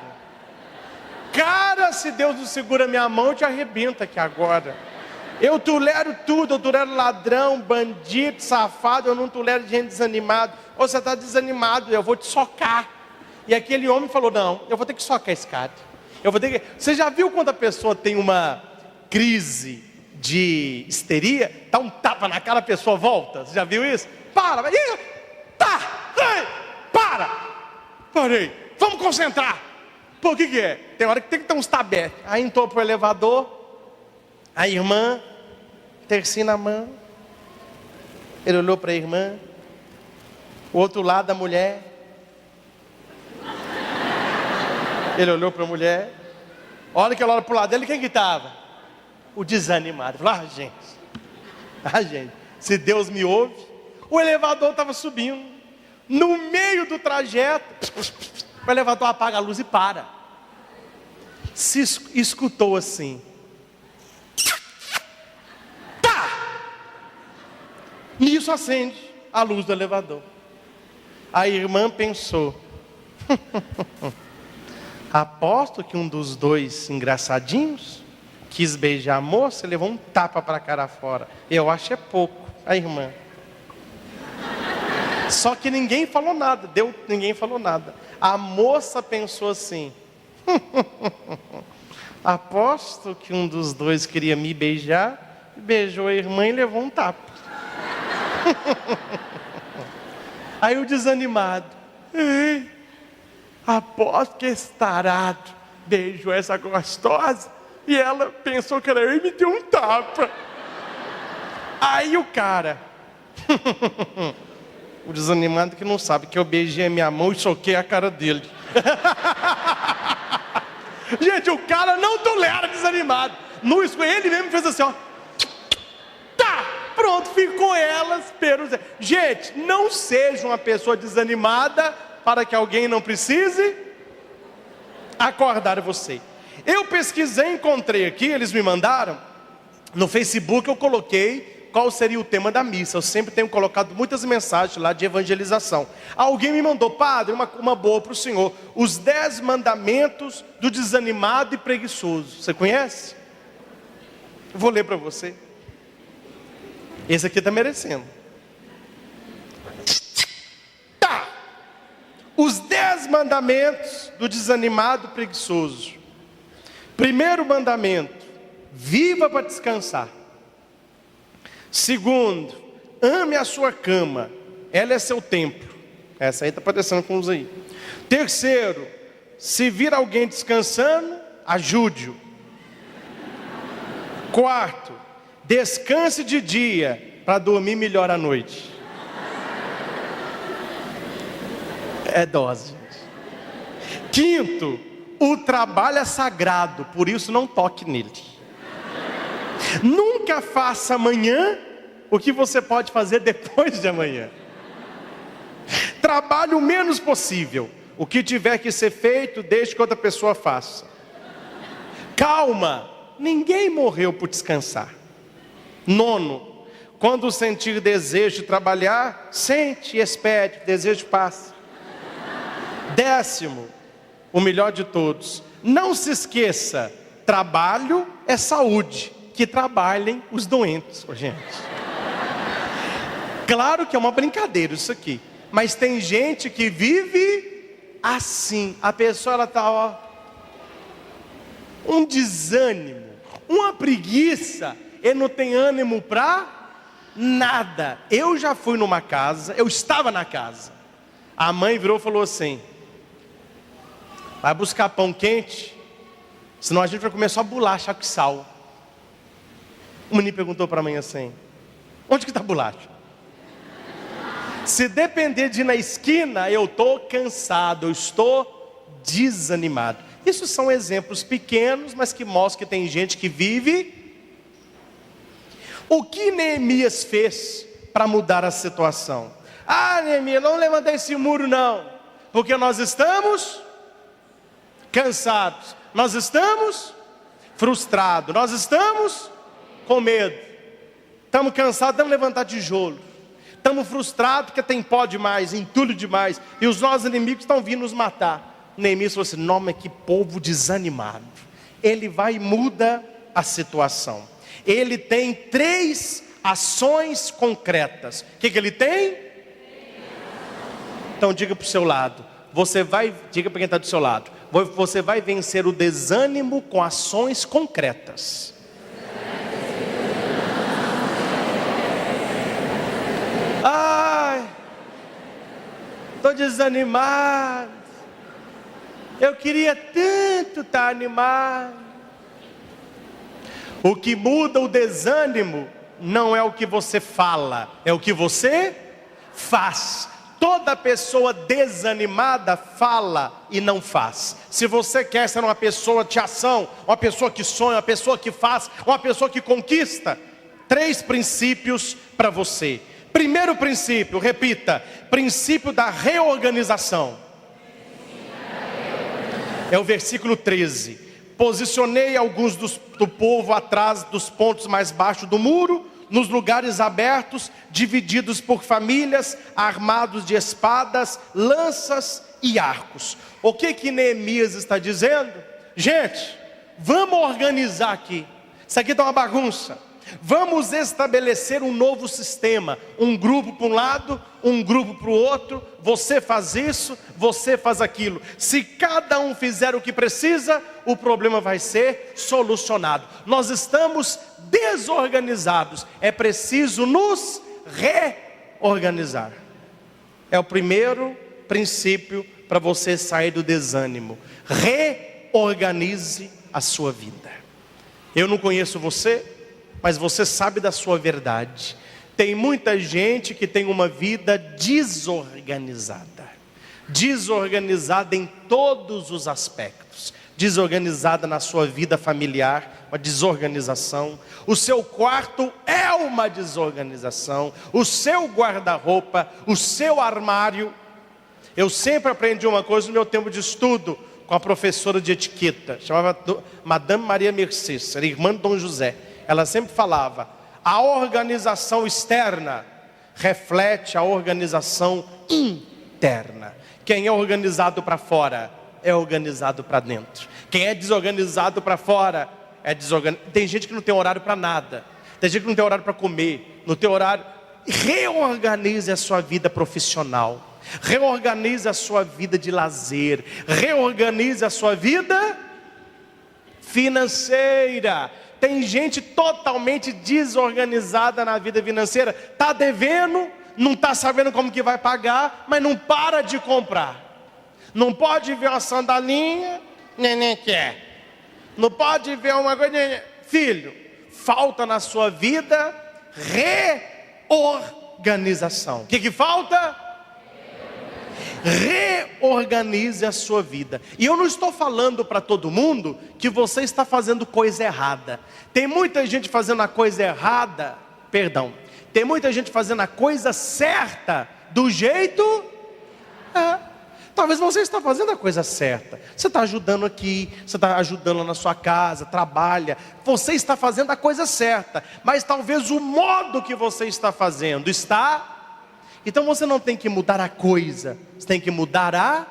se Deus não segura minha mão, eu te arrebento aqui agora. Eu tolero tudo, eu tolero ladrão, bandido, safado, eu não tolero gente desanimada. Ou você está desanimado, eu vou te socar. E aquele homem falou, não, eu vou ter que socar esse cara. Você já viu quando a pessoa tem uma crise de histeria? Dá um tapa na cara, a pessoa volta. Você já viu isso? Para, parei, vamos concentrar. Pô, o que é? Tem hora que tem que ter uns tabetes. Aí entrou pro elevador, a irmã, tercinho na mão. Ele olhou para a irmã, o outro lado da mulher. Ele olhou para a mulher. Olha que ela olha para o lado dele, quem que estava? O desanimado. Falou, gente, se Deus me ouve. O elevador estava subindo. No meio do trajeto, o elevador apaga a luz e para. Se escutou assim. Nisso acende a luz do elevador. A irmã pensou, aposto que um dos dois engraçadinhos quis beijar a moça e levou um tapa para a cara fora. Eu acho pouco, a irmã. Só que ninguém falou nada, ninguém falou nada. A moça pensou assim, aposto que um dos dois queria me beijar, beijou a irmã e levou um tapa. Aí o desanimado, aposto que esse tarado beijou essa gostosa e ela pensou que era eu e me deu um tapa. Aí o cara, o desanimado que não sabe que eu beijei a minha mão e soquei a cara dele. Gente, o cara não tolera desanimado. Ele mesmo fez assim, ó. Pronto, ficou elas. Gente, não seja uma pessoa desanimada para que alguém não precise acordar você. Eu pesquisei, encontrei aqui, eles me mandaram. No Facebook eu coloquei qual seria o tema da missa. Eu sempre tenho colocado muitas mensagens lá de evangelização. Alguém me mandou, padre, uma boa para o senhor. Os 10 mandamentos do desanimado e preguiçoso. Você conhece? Eu vou ler para você. Esse aqui está merecendo. Os 10 mandamentos do desanimado e preguiçoso. Primeiro mandamento: viva para descansar. Segundo, ame a sua cama, ela é seu templo. Essa aí está parecendo com os aí. Terceiro, se vir alguém descansando, ajude-o. Quarto, descanse de dia para dormir melhor à noite. É dose, gente. Quinto, o trabalho é sagrado, por isso não toque nele. Nunca faça amanhã o que você pode fazer depois de amanhã. Trabalhe o menos possível. O que tiver que ser feito, deixe que outra pessoa faça. Calma, ninguém morreu por descansar. Nono, quando sentir desejo de trabalhar, sente e espere, desejo passa. 10º, o melhor de todos, não se esqueça, trabalho é saúde, que trabalhem os doentes, gente. Claro que é uma brincadeira isso aqui, mas tem gente que vive assim, a pessoa ela está, ó, um desânimo, uma preguiça, ele não tem ânimo para nada. Eu já fui numa casa, eu estava na casa, a mãe virou e falou assim: vai buscar pão quente, senão a gente vai comer só bolacha com sal. O menino perguntou para a mãe assim: onde que está a bolacha? Se depender de ir na esquina, eu estou cansado, eu estou desanimado. Isso são exemplos pequenos, mas que mostram que tem gente que vive. O que Neemias fez para mudar a situação? Ah, Neemias, não levanta esse muro não, porque nós estamos cansados, nós estamos frustrados, nós estamos com medo, estamos cansados, vamos levantar tijolo, estamos frustrados porque tem pó demais, entulho demais, e os nossos inimigos estão vindo nos matar. Neemias falou assim: não, mas que povo desanimado. Ele vai e muda a situação. Ele tem 3 ações concretas. O que ele tem? Então diga para o seu lado, diga para quem está do seu lado, você vai vencer o desânimo com ações concretas. Ai, estou desanimado. Eu queria tanto estar animado. O que muda o desânimo não é o que você fala, é o que você faz. Toda pessoa desanimada fala e não faz. Se você quer ser uma pessoa de ação, uma pessoa que sonha, uma pessoa que faz, uma pessoa que conquista, 3 princípios para você. Primeiro princípio, repita: princípio da reorganização. É o versículo 13. Posicionei alguns do povo atrás dos pontos mais baixos do muro, nos lugares abertos, divididos por famílias, armados de espadas, lanças e arcos. O que Neemias está dizendo? Gente, vamos organizar aqui. Isso aqui está uma bagunça. Vamos estabelecer um novo sistema. Um grupo para um lado, um grupo para o outro. Você faz isso, você faz aquilo. Se cada um fizer o que precisa, o problema vai ser solucionado. Nós estamos desorganizados. É preciso nos reorganizar. É o primeiro princípio para você sair do desânimo. Reorganize a sua vida. Eu não conheço você, mas você sabe da sua verdade. Tem muita gente que tem uma vida desorganizada. Desorganizada em todos os aspectos. Desorganizada na sua vida familiar, uma desorganização. O seu quarto é uma desorganização. O seu guarda-roupa, o seu armário. Eu sempre aprendi uma coisa no meu tempo de estudo com a professora de etiqueta, chamava Madame Maria Mercedes, era irmã de Dom José. Ela sempre falava: a organização externa reflete a organização interna. Quem é organizado para fora é organizado para dentro. Quem é desorganizado para fora é desorganizado. Tem gente que não tem horário para nada. Tem gente que não tem horário para comer, não tem horário. Reorganize a sua vida profissional. Reorganize a sua vida de lazer. Reorganize a sua vida financeira. Tem gente totalmente desorganizada na vida financeira. Está devendo, não está sabendo como que vai pagar, mas não para de comprar. Não pode ver uma sandalinha, neném quer. Não pode ver uma coisa, neném. Filho, falta na sua vida reorganização. O que falta? Reorganize a sua vida. E eu não estou falando para todo mundo que você está fazendo coisa errada. Tem muita gente fazendo a coisa errada, tem muita gente fazendo a coisa certa do jeito Talvez você está fazendo a coisa certa. Você está ajudando aqui, você está ajudando na sua casa, trabalha. Você está fazendo a coisa certa. Mas talvez o modo que você está fazendo está... Então você não tem que mudar a coisa, você tem que mudar a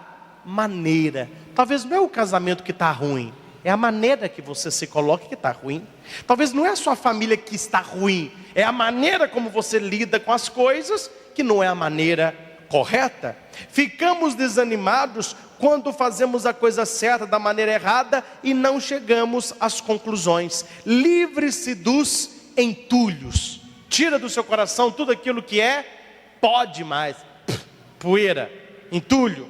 maneira. Talvez não é o casamento que está ruim, é a maneira que você se coloca que está ruim. Talvez não é a sua família que está ruim, é a maneira como você lida com as coisas que não é a maneira correta. Ficamos desanimados quando fazemos a coisa certa da maneira errada e não chegamos às conclusões. Livre-se dos entulhos. Tira do seu coração tudo aquilo que é pó demais, poeira, entulho.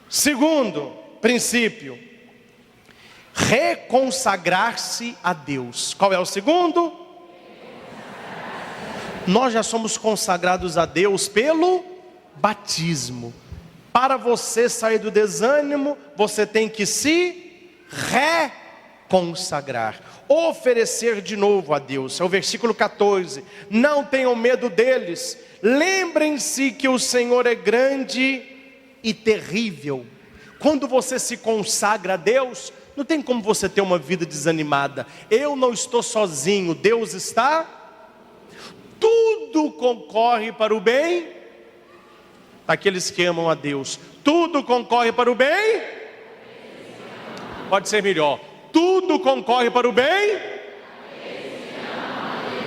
Segundo princípio, reconsagrar-se a Deus. Qual é o segundo? Nós já somos consagrados a Deus pelo batismo. Para você sair do desânimo, você tem que se reconsagrar, oferecer de novo a Deus. É o versículo 14. Não tenham medo deles, lembrem-se que o Senhor é grande e terrível. Quando você se consagra a Deus, não tem como você ter uma vida desanimada. Eu não estou sozinho, Deus está. Tudo concorre para o bem daqueles que amam a Deus. Tudo concorre para o bem. Pode ser melhor. Tudo concorre para o bem.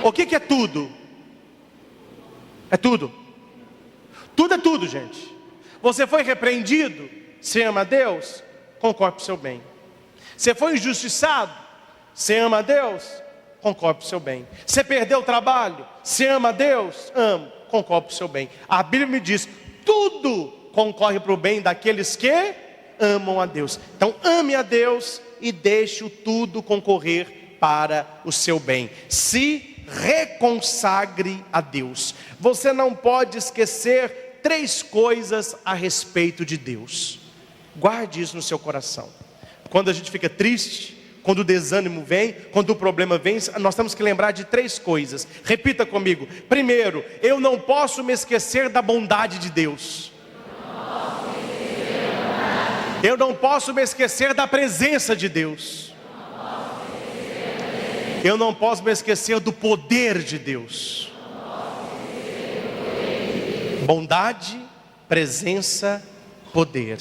O que é tudo? É tudo. Tudo é tudo, gente. Você foi repreendido, você ama a Deus, concorre para o seu bem. Você foi injustiçado, você ama a Deus, concorre para o seu bem. Você perdeu o trabalho, você ama a Deus, concorre para o seu bem. A Bíblia me diz, tudo concorre para o bem daqueles que amam a Deus. Então ame a Deus e deixe o tudo concorrer para o seu bem. Se reconsagre a Deus. Você não pode esquecer 3 coisas a respeito de Deus. Guarde isso no seu coração. Quando a gente fica triste, quando o desânimo vem, quando o problema vem, nós temos que lembrar de 3 coisas. Repita comigo. Primeiro, eu não posso me esquecer da bondade de Deus. Eu não posso me esquecer da presença de Deus. Eu não posso me esquecer do poder de Deus. Bondade, presença, poder.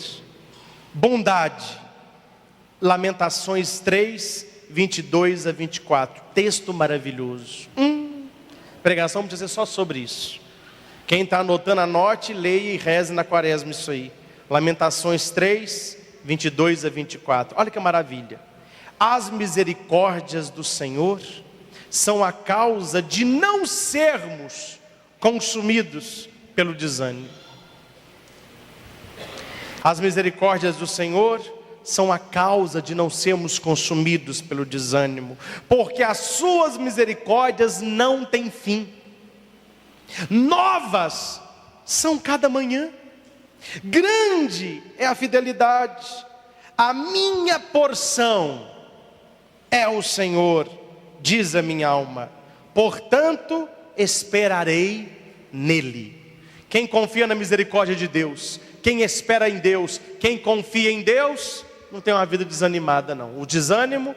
Bondade. Lamentações 3, 22 a 24. Texto maravilhoso. Pregação precisa ser só sobre isso. Quem está anotando, anote, leia e reze na quaresma isso aí. Lamentações 3, 22 a 24. Olha que maravilha. As misericórdias do Senhor são a causa de não sermos consumidos pelo desânimo. As misericórdias do Senhor são a causa de não sermos consumidos pelo desânimo, porque as suas misericórdias não têm fim. Novas são cada manhã. Grande é a fidelidade. A minha porção é o Senhor, diz a minha alma, portanto esperarei nele. Quem confia na misericórdia de Deus, quem espera em Deus, quem confia em Deus, não tem uma vida desanimada não. O desânimo,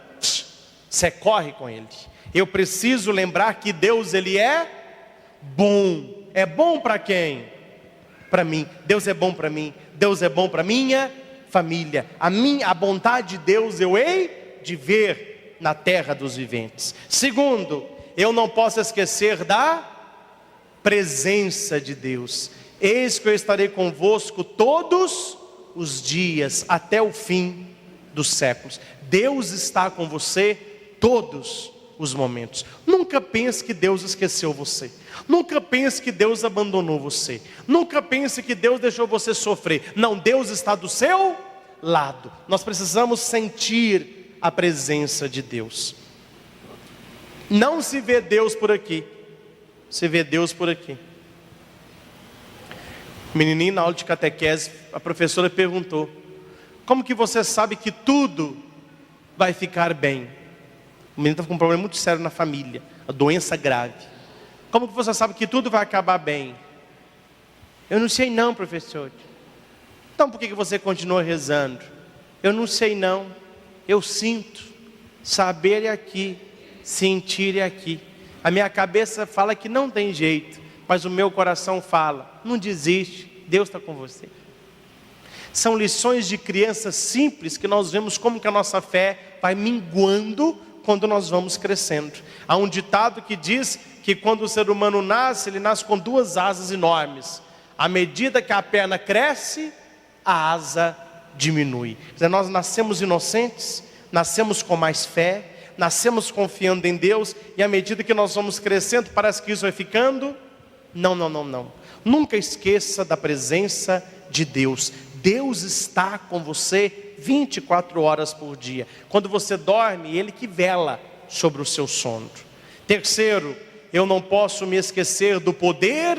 você corre com ele. Eu preciso lembrar que Deus, Ele é bom. É bom para quem? Para mim. Deus é bom para mim. Deus é bom para minha família. A bondade de Deus eu hei de ver na terra dos viventes. Segundo, eu não posso esquecer da presença de Deus. Eis que eu estarei convosco todos os dias, até o fim dos séculos. Deus está com você todos os momentos. Nunca pense que Deus esqueceu você. Nunca pense que Deus abandonou você. Nunca pense que Deus deixou você sofrer. Não, Deus está do seu lado. Nós precisamos sentir a presença de Deus. Não se vê Deus por aqui, se vê Deus por aqui. Menininho, na aula de catequese, a professora perguntou: como que você sabe que tudo vai ficar bem? O menino estava com um problema muito sério na família, uma doença grave. Como que você sabe que tudo vai acabar bem? Eu não sei não, professor. Então por que você continua rezando? Eu não sei não. Eu sinto. Saber é aqui, sentir é aqui. A minha cabeça fala que não tem jeito, mas o meu coração fala: não desiste, Deus está com você. São lições de crianças simples que nós vemos como que a nossa fé vai minguando quando nós vamos crescendo. Há um ditado que diz que quando o ser humano nasce, ele nasce com 2 asas enormes. À medida que a perna cresce, a asa diminui. Quer dizer, nós nascemos inocentes, nascemos com mais fé, nascemos confiando em Deus, e à medida que nós vamos crescendo, parece que isso vai ficando. Não. Nunca esqueça da presença de Deus. Deus está com você 24 horas por dia. Quando você dorme, Ele que vela sobre o seu sono. Terceiro, eu não posso me esquecer do poder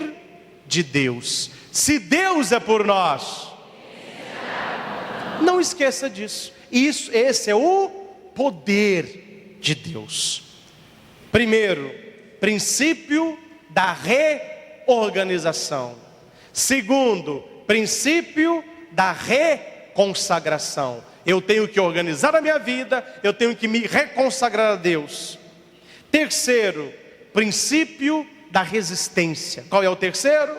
de Deus. Se Deus é por nós, não esqueça disso. Esse é o poder de Deus. Primeiro, princípio da reorganização. Segundo, princípio da reconsagração. Eu tenho que organizar a minha vida, eu tenho que me reconsagrar a Deus. Terceiro, princípio da resistência. Qual é o terceiro?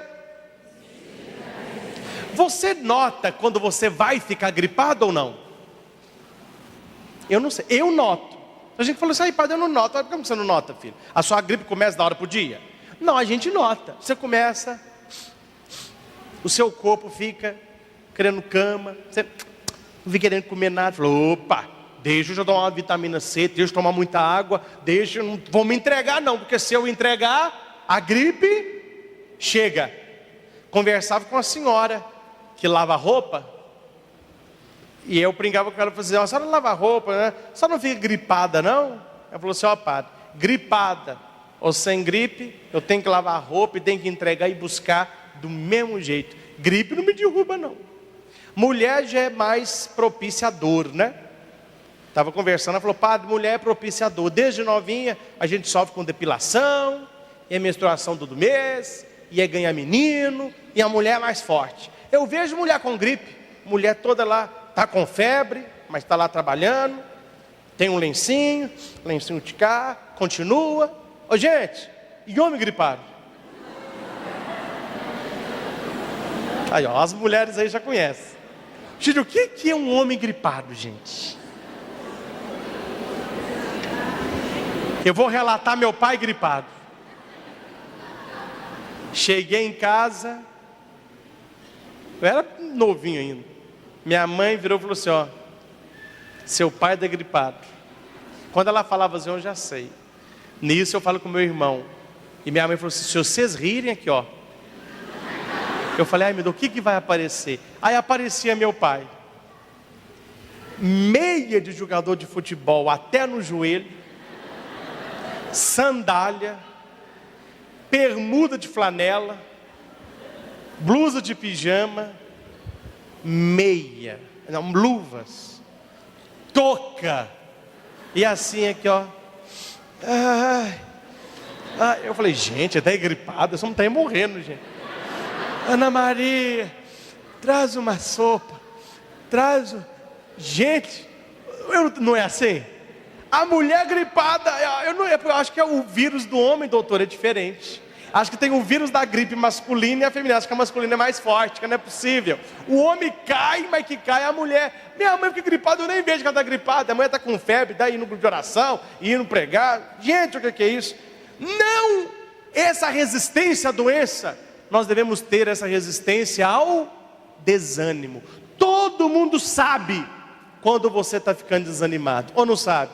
Você nota quando você vai ficar gripado ou não? Eu não sei, eu noto. A gente falou assim, padre, eu não noto. Por que você não nota, filho? A sua gripe começa da hora para o dia? Não, a gente nota. Você começa, o seu corpo fica querendo cama, você não fica querendo comer nada. Falou, opa, deixa eu tomar uma vitamina C, deixa eu tomar muita água, eu não vou me entregar não, porque se eu entregar, a gripe chega. Conversava com a senhora que lava roupa, e eu brincava com ela e falei assim, a senhora lava roupa, né? A senhora não fica gripada não? Ela falou assim, padre, gripada ou sem gripe, eu tenho que lavar roupa e tenho que entregar e buscar do mesmo jeito. Gripe não me derruba não. Mulher já é mais propícia à dor, né? Estava conversando, ela falou, padre, mulher é propícia à dor. Desde novinha a gente sofre com depilação, e é menstruação todo mês, e é ganhar menino, e a mulher é mais forte. Eu vejo mulher com gripe, mulher toda lá, está com febre, mas está lá trabalhando, tem um lencinho de cá, continua. Ô gente, e homem gripado? Aí ó, as mulheres aí já conhecem. Gente, o que é um homem gripado, gente? Eu vou relatar meu pai gripado. Cheguei em casa, eu era novinho ainda. Minha mãe virou e falou assim, ó, seu pai está gripado. Quando ela falava assim, eu já sei. Nisso eu falo com meu irmão. E minha mãe falou assim, se vocês rirem aqui, ó. Eu falei, ai meu Deus, o que vai aparecer? Aí aparecia meu pai. Meia de jogador de futebol até no joelho. Sandália. Bermuda de flanela. Blusa de pijama. Meia. Não, luvas. Touca. E assim aqui, ó. Eu falei, gente, até gripado, só não está aí morrendo, gente. Ana Maria, traz uma sopa, gente, não é assim? A mulher gripada, eu acho que é o vírus do homem, doutor, é diferente. Acho que tem o vírus da gripe masculina e a feminina, acho que a masculina é mais forte, que não é possível. O homem cai, mas que cai a mulher. Minha mãe fica gripada, eu nem vejo que ela está gripada, a mulher está com febre, daí indo de oração, indo pregar. Gente, o que é isso? Não, essa resistência à doença, nós devemos ter essa resistência ao desânimo. Todo mundo sabe quando você está ficando desanimado, ou não sabe?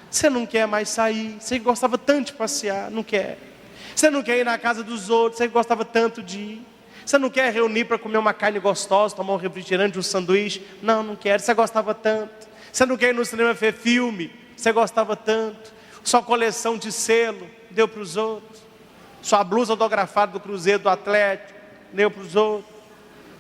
Você não quer mais sair, você gostava tanto de passear, não quer. Você não quer ir na casa dos outros, você gostava tanto de ir. Você não quer reunir para comer uma carne gostosa, tomar um refrigerante, um sanduíche. Não quer, você gostava tanto. Você não quer ir no cinema ver filme, você gostava tanto. Sua coleção de selo, deu para os outros. Sua blusa autografada do Cruzeiro, do Atlético, deu para os outros.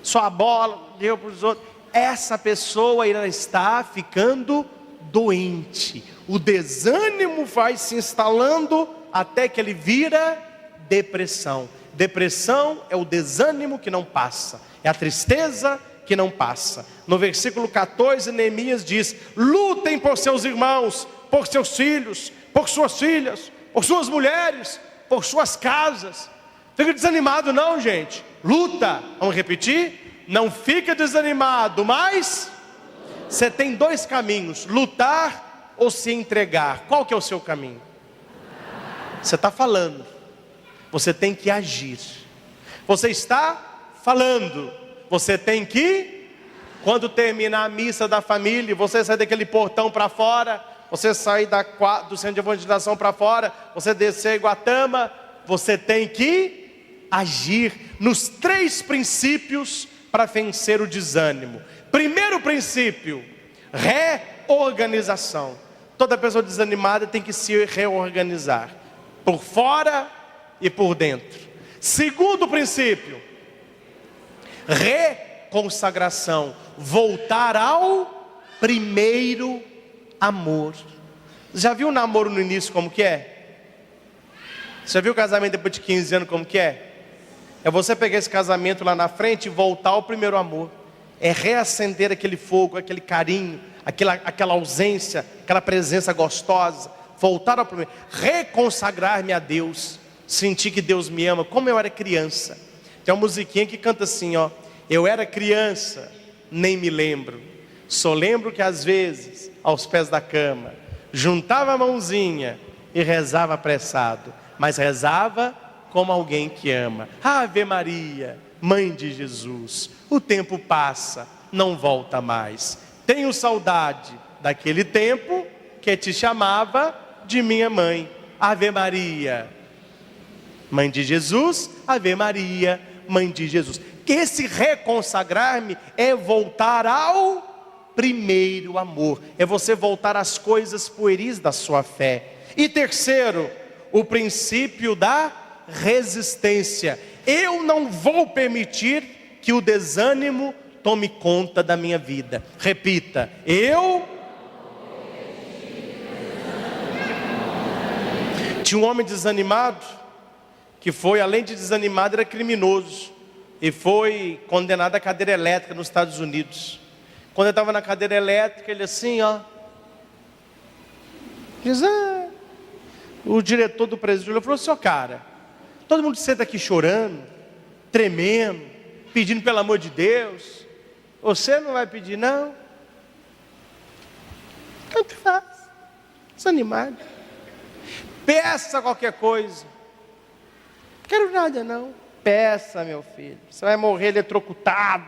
Sua bola, deu para os outros. Essa pessoa ainda está ficando doente. O desânimo vai se instalando até que ele vira depressão. Depressão é o desânimo que não passa, é a tristeza que não passa. No versículo 14, Neemias diz: lutem por seus irmãos, por seus filhos, por suas filhas, por suas mulheres, por suas casas. Fica desanimado não, gente. Luta, vamos repetir? não fica desanimado, mas você tem dois caminhos: lutar ou se entregar. Qual que é o seu caminho? Você está falando, você tem que agir. Você está falando, você tem que, quando terminar a missa da família, você sai daquele portão para fora, você sai do centro de evangelização para fora, você descer Iguatama, você tem que agir nos 3 princípios para vencer o desânimo. Primeiro princípio, reorganização. Toda pessoa desanimada tem que se reorganizar, por fora e por dentro. Segundo princípio, reconsagração, voltar ao primeiro amor. Já viu o namoro no início como que é? Você viu o casamento depois de 15 anos como que é? É você pegar esse casamento lá na frente e voltar ao primeiro amor. É reacender aquele fogo, aquele carinho, aquela ausência, aquela presença gostosa. Voltar ao primeiro, reconsagrar-me a Deus, sentir que Deus me ama, como eu era criança. Tem uma musiquinha que canta assim, ó: eu era criança, nem me lembro, só lembro que às vezes, aos pés da cama, juntava a mãozinha e rezava apressado, mas rezava como alguém que ama. Ave Maria, Mãe de Jesus, o tempo passa, não volta mais. Tenho saudade daquele tempo que te chamava de minha mãe. Ave Maria, Mãe de Jesus, Ave Maria, Mãe de Jesus. Que esse reconsagrar-me é voltar ao primeiro amor, é você voltar às coisas pueris da sua fé. E terceiro, o princípio da resistência. Eu não vou permitir que o desânimo tome conta da minha vida. Repita: eu. Tinha um homem desanimado, que foi, além de desanimado, era criminoso, e foi condenado à cadeira elétrica nos Estados Unidos. Quando ele estava na cadeira elétrica, ele assim, ó, diz, o diretor do presídio falou: senhor, cara, todo mundo senta aqui chorando, tremendo, pedindo pelo amor de Deus, você não vai pedir não? Tanto faz, desanimado. Peça qualquer coisa. Não quero nada não. Peça, meu filho. Você vai morrer eletrocutado.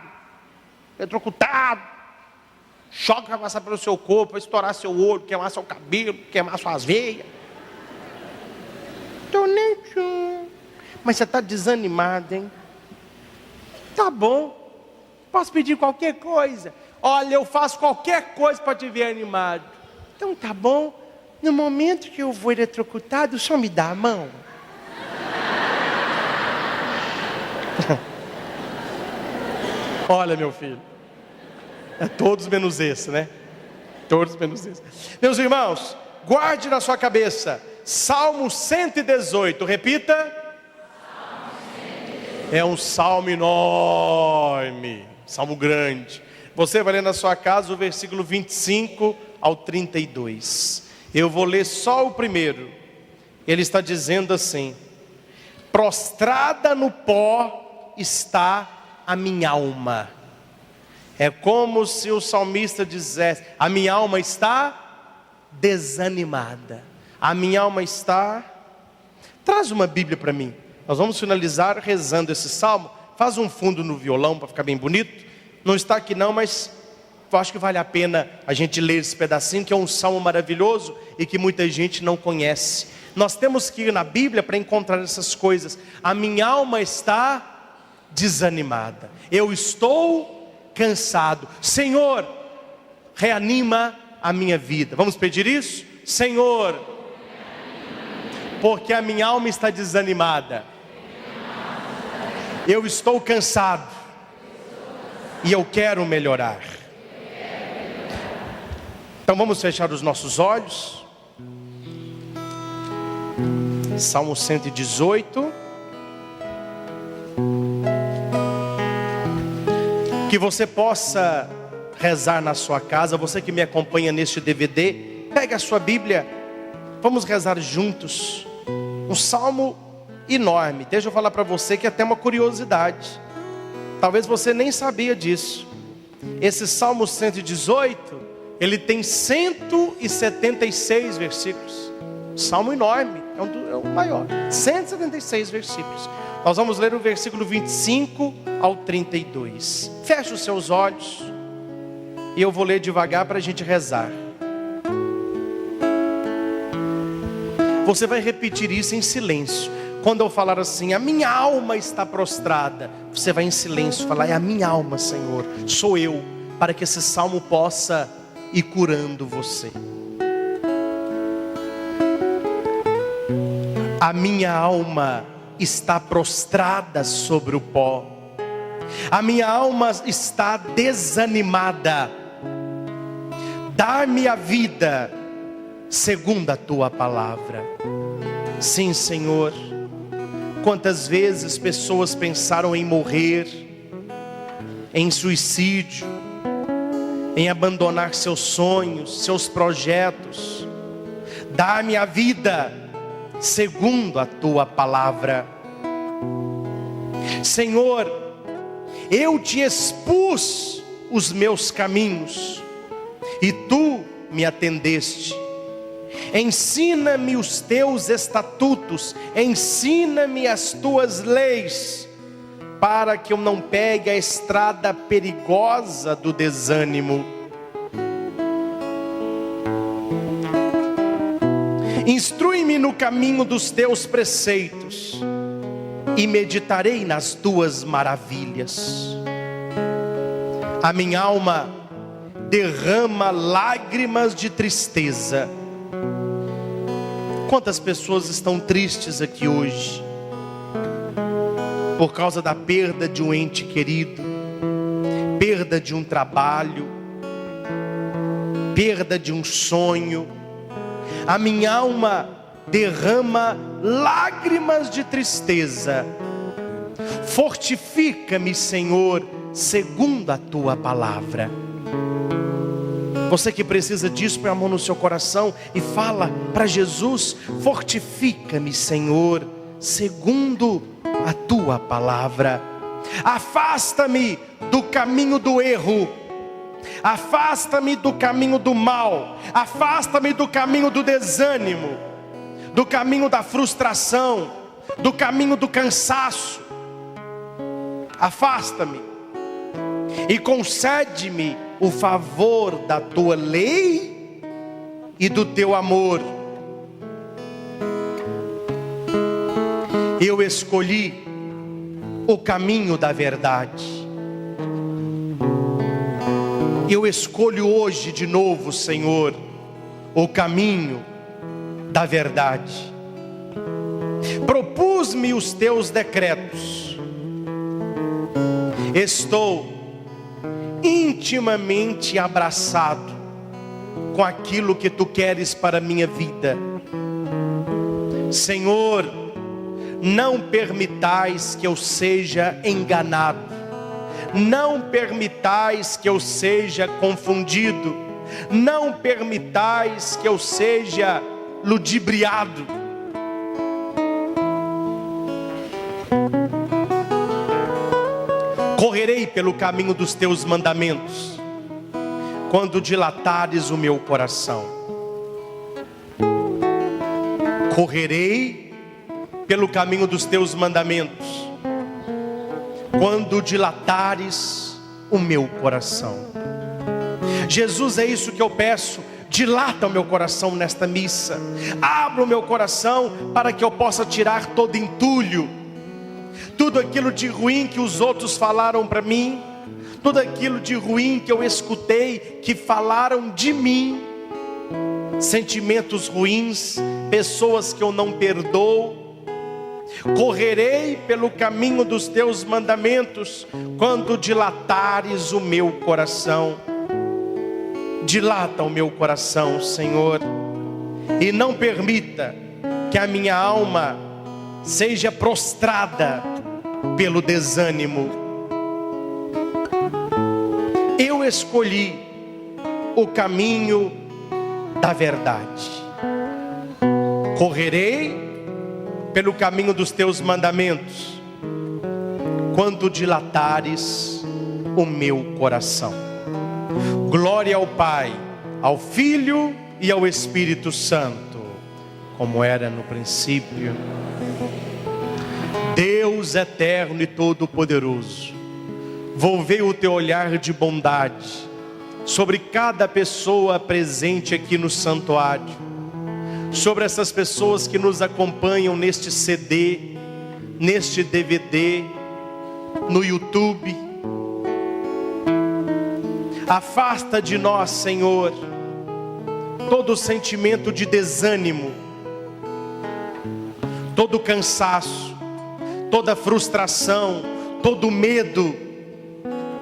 Choque vai passar pelo seu corpo, vai estourar seu olho, queimar seu cabelo, queimar suas veias. Tô nem tchum. Mas você está desanimado, hein? Tá bom. Posso pedir qualquer coisa. Olha, eu faço qualquer coisa para te ver animado. Então tá bom. No momento que eu vou eletrocutado, o senhor me dá a mão? Olha, meu filho, é todos menos esse, né? Todos menos esse. Meus irmãos, guarde na sua cabeça Salmo 118, repita. É um salmo enorme, salmo grande. Você vai ler na sua casa o versículo 25 ao 32. Eu vou ler só o primeiro. Ele está dizendo assim: prostrada no pó está a minha alma. É como se o salmista dissesse: a minha alma está desanimada. A minha alma está... Traz uma Bíblia para mim. Nós vamos finalizar rezando esse salmo. Faz um fundo no violão para ficar bem bonito. Não está aqui não, mas eu acho que vale a pena a gente ler esse pedacinho, que é um salmo maravilhoso e que muita gente não conhece. Nós temos que ir na Bíblia para encontrar essas coisas. A minha alma está desanimada. Eu estou cansado. Senhor, reanima a minha vida. Vamos pedir isso? Senhor, porque a minha alma está desanimada. Eu estou cansado. E eu quero melhorar. Então vamos fechar os nossos olhos. Salmo 118. Que você possa rezar na sua casa. Você que me acompanha neste DVD, pegue a sua Bíblia. Vamos rezar juntos. Um salmo enorme. Deixa eu falar para você que é até uma curiosidade. Talvez você nem sabia disso. Esse Salmo 118, ele tem 176 versículos. Salmo enorme, é o maior. 176 versículos. Nós vamos ler o versículo 25 ao 32. Feche os seus olhos e eu vou ler devagar para a gente rezar. Você vai repetir isso em silêncio. Quando eu falar assim, a minha alma está prostrada, você vai em silêncio falar, é a minha alma, Senhor, sou eu, para que esse salmo possa ir curando você. A minha alma está prostrada sobre o pó, a minha alma está desanimada. Dá-me a vida segundo a tua palavra. Sim, Senhor. Quantas vezes pessoas pensaram em morrer, em suicídio, em abandonar seus sonhos, seus projetos. Dá-me a vida segundo a tua palavra. Senhor, eu te expus os meus caminhos e tu me atendeste. Ensina-me os teus estatutos, ensina-me as tuas leis, para que eu não pegue a estrada perigosa do desânimo. Instrui-me no caminho dos teus preceitos, e meditarei nas tuas maravilhas. A minha alma derrama lágrimas de tristeza. Quantas pessoas estão tristes aqui hoje, por causa da perda de um ente querido, perda de um trabalho, perda de um sonho. A minha alma derrama lágrimas de tristeza. Fortifica-me, Senhor, segundo a tua palavra. Você que precisa disso, põe a mão no seu coração e fala para Jesus: fortifica-me, Senhor, segundo a tua palavra. Afasta-me do caminho do erro, afasta-me do caminho do mal, afasta-me do caminho do desânimo, do caminho da frustração, do caminho do cansaço. Afasta-me e concede-me o favor da tua lei e do teu amor. Eu escolhi o caminho da verdade. Eu escolho hoje de novo, Senhor, o caminho da verdade. Propus-me os teus decretos. Estou intimamente abraçado com aquilo que tu queres para a minha vida. Senhor, não permitais que eu seja enganado, não permitais que eu seja confundido, não permitais que eu seja ludibriado. Correrei pelo caminho dos teus mandamentos, quando dilatares o meu coração. Correrei pelo caminho dos teus mandamentos, quando dilatares o meu coração. Jesus, é isso que eu peço. Dilata o meu coração nesta missa. Abra o meu coração para que eu possa tirar todo entulho, tudo aquilo de ruim que os outros falaram para mim, tudo aquilo de ruim que eu escutei, que falaram de mim, sentimentos ruins, pessoas que eu não perdoo. Correrei pelo caminho dos teus mandamentos, quando dilatares o meu coração. Dilata o meu coração, Senhor, e não permita que a minha alma seja prostrada pelo desânimo. Eu escolhi o caminho da verdade. Correrei pelo caminho dos teus mandamentos, quando dilatares o meu coração. Glória ao Pai, ao Filho e ao Espírito Santo, como era no princípio. Deus eterno e todo-poderoso, volvei o teu olhar de bondade sobre cada pessoa presente aqui no santuário, sobre essas pessoas que nos acompanham neste CD, neste DVD, no YouTube. Afasta de nós, Senhor, todo sentimento de desânimo, todo cansaço, toda frustração, todo medo,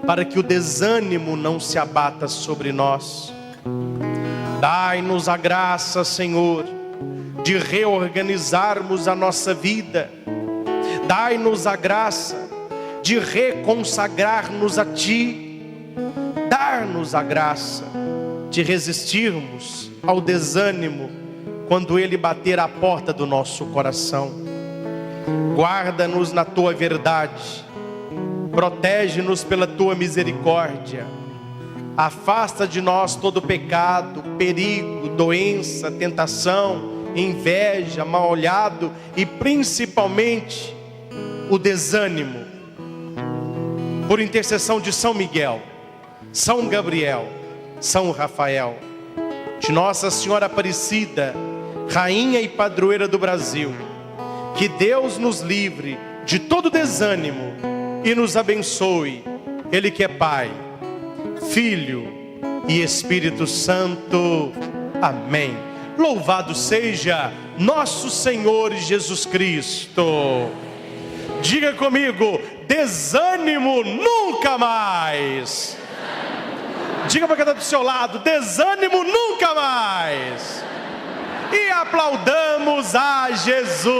para que o desânimo não se abata sobre nós. Dai-nos a graça, Senhor, de reorganizarmos a nossa vida. Dai-nos a graça de reconsagrar-nos a Ti. Dar-nos a graça de resistirmos ao desânimo quando ele bater à porta do nosso coração. Guarda-nos na Tua verdade, protege-nos pela Tua misericórdia, afasta de nós todo pecado, perigo, doença, tentação, inveja, mal-olhado e principalmente o desânimo. Por intercessão de São Miguel, São Gabriel, São Rafael, de Nossa Senhora Aparecida, Rainha e Padroeira do Brasil, que Deus nos livre de todo desânimo e nos abençoe, Ele que é Pai, Filho e Espírito Santo. Amém. Louvado seja nosso Senhor Jesus Cristo. Diga comigo: desânimo nunca mais. Diga para quem está do seu lado: desânimo nunca mais. E aplaudamos a Jesus.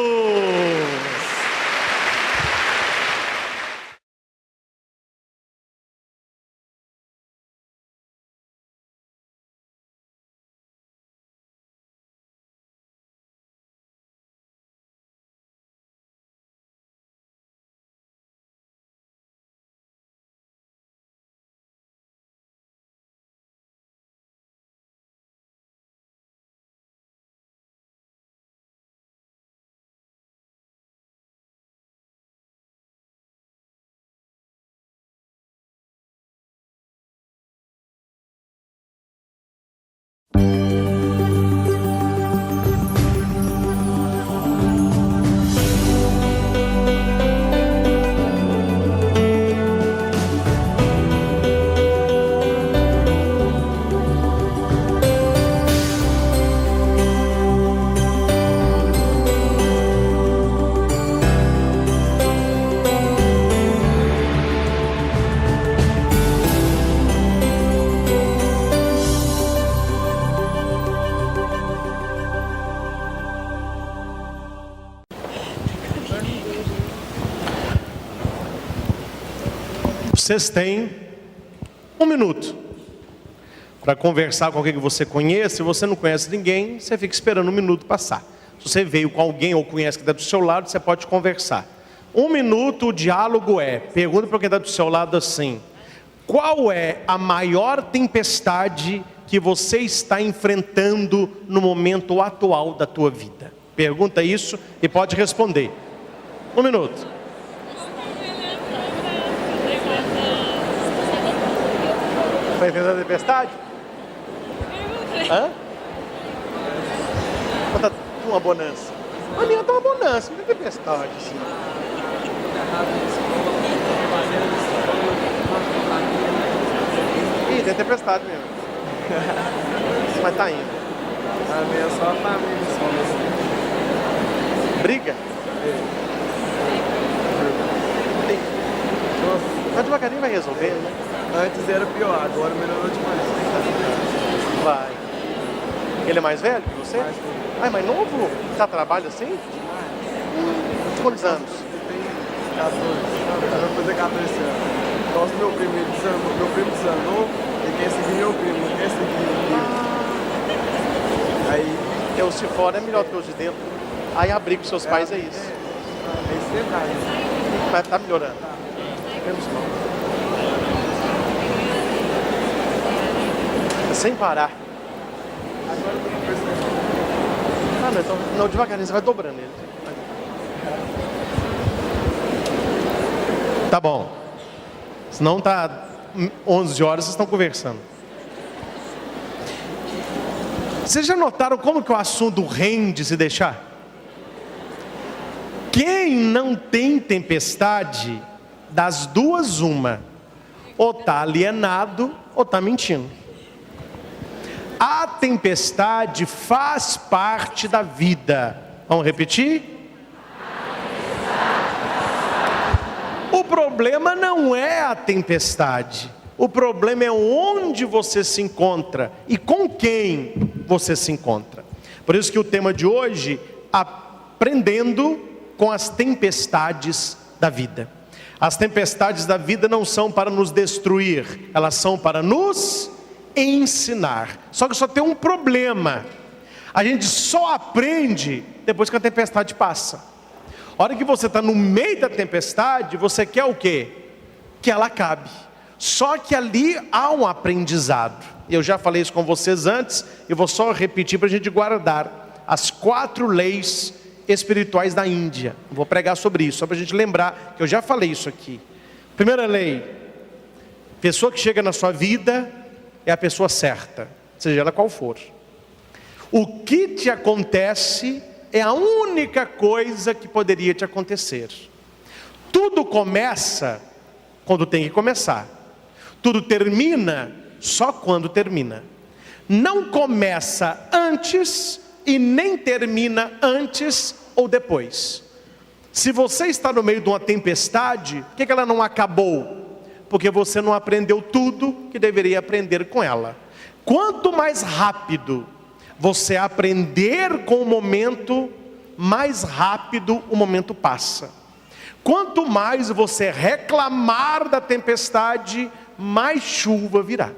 Vocês têm 1 minuto para conversar com alguém que você conhece. Se você não conhece ninguém, você fica esperando 1 minuto passar. Se você veio com alguém ou conhece que está do seu lado, você pode conversar. 1 minuto, o diálogo pergunta para quem está do seu lado assim: qual é a maior tempestade que você está enfrentando no momento atual da tua vida? Pergunta isso e pode responder. 1 minuto. Está enfrentando a tempestade? Hã? Está uma bonança. A minha está uma bonança, não tem tempestade. Sim. Ih, tem tempestade mesmo. Mas tá indo. A minha é só a família, só. Briga? Mas devagarinho vai resolver, né? Antes era pior, agora melhorou demais. Vai. Ele é mais velho que você? Mais velho. Ah, é mais novo? Tá trabalho assim? Quantos anos? Tem 14. Eu vou fazer 14 esse ano. Nossa, meu primo desanou, e quem seguir meu primo, quem seguir meu primo. Aí, Porque os de fora é melhor do que os de dentro. Aí abrir com seus pais é isso. É isso verdade. Mas tá melhorando. Temos não. Sem parar. Agora eu tô percebendo. Ah, não, devagarinho, você vai dobrando ele. Tá bom. Senão tá 11 horas, vocês estão conversando. Vocês já notaram como que o assunto rende se deixar? Quem não tem tempestade, das duas uma, ou está alienado ou está mentindo. A tempestade faz parte da vida. Vamos repetir? O problema não é a tempestade. O problema é onde você se encontra e com quem você se encontra. Por isso que o tema de hoje, aprendendo com as tempestades da vida. As tempestades da vida não são para nos destruir, elas são para nos ensinar. Só que só tem um problema: a gente só aprende depois que a tempestade passa. A hora que você está no meio da tempestade, você quer o quê? Que ela acabe. Só que ali há um aprendizado. Eu já falei isso com vocês antes, eu vou só repetir para a gente guardar as 4 leis espirituais da Índia. Vou pregar sobre isso, só para a gente lembrar que eu já falei isso aqui. Primeira lei: pessoa que chega na sua vida é a pessoa certa, seja ela qual for. O que te acontece é a única coisa que poderia te acontecer. Tudo começa quando tem que começar. Tudo termina só quando termina. Não começa antes e nem termina antes ou depois. Se você está no meio de uma tempestade, por que ela não acabou? Porque você não aprendeu tudo que deveria aprender com ela. Quanto mais rápido você aprender com o momento, mais rápido o momento passa. Quanto mais você reclamar da tempestade, mais chuva virá.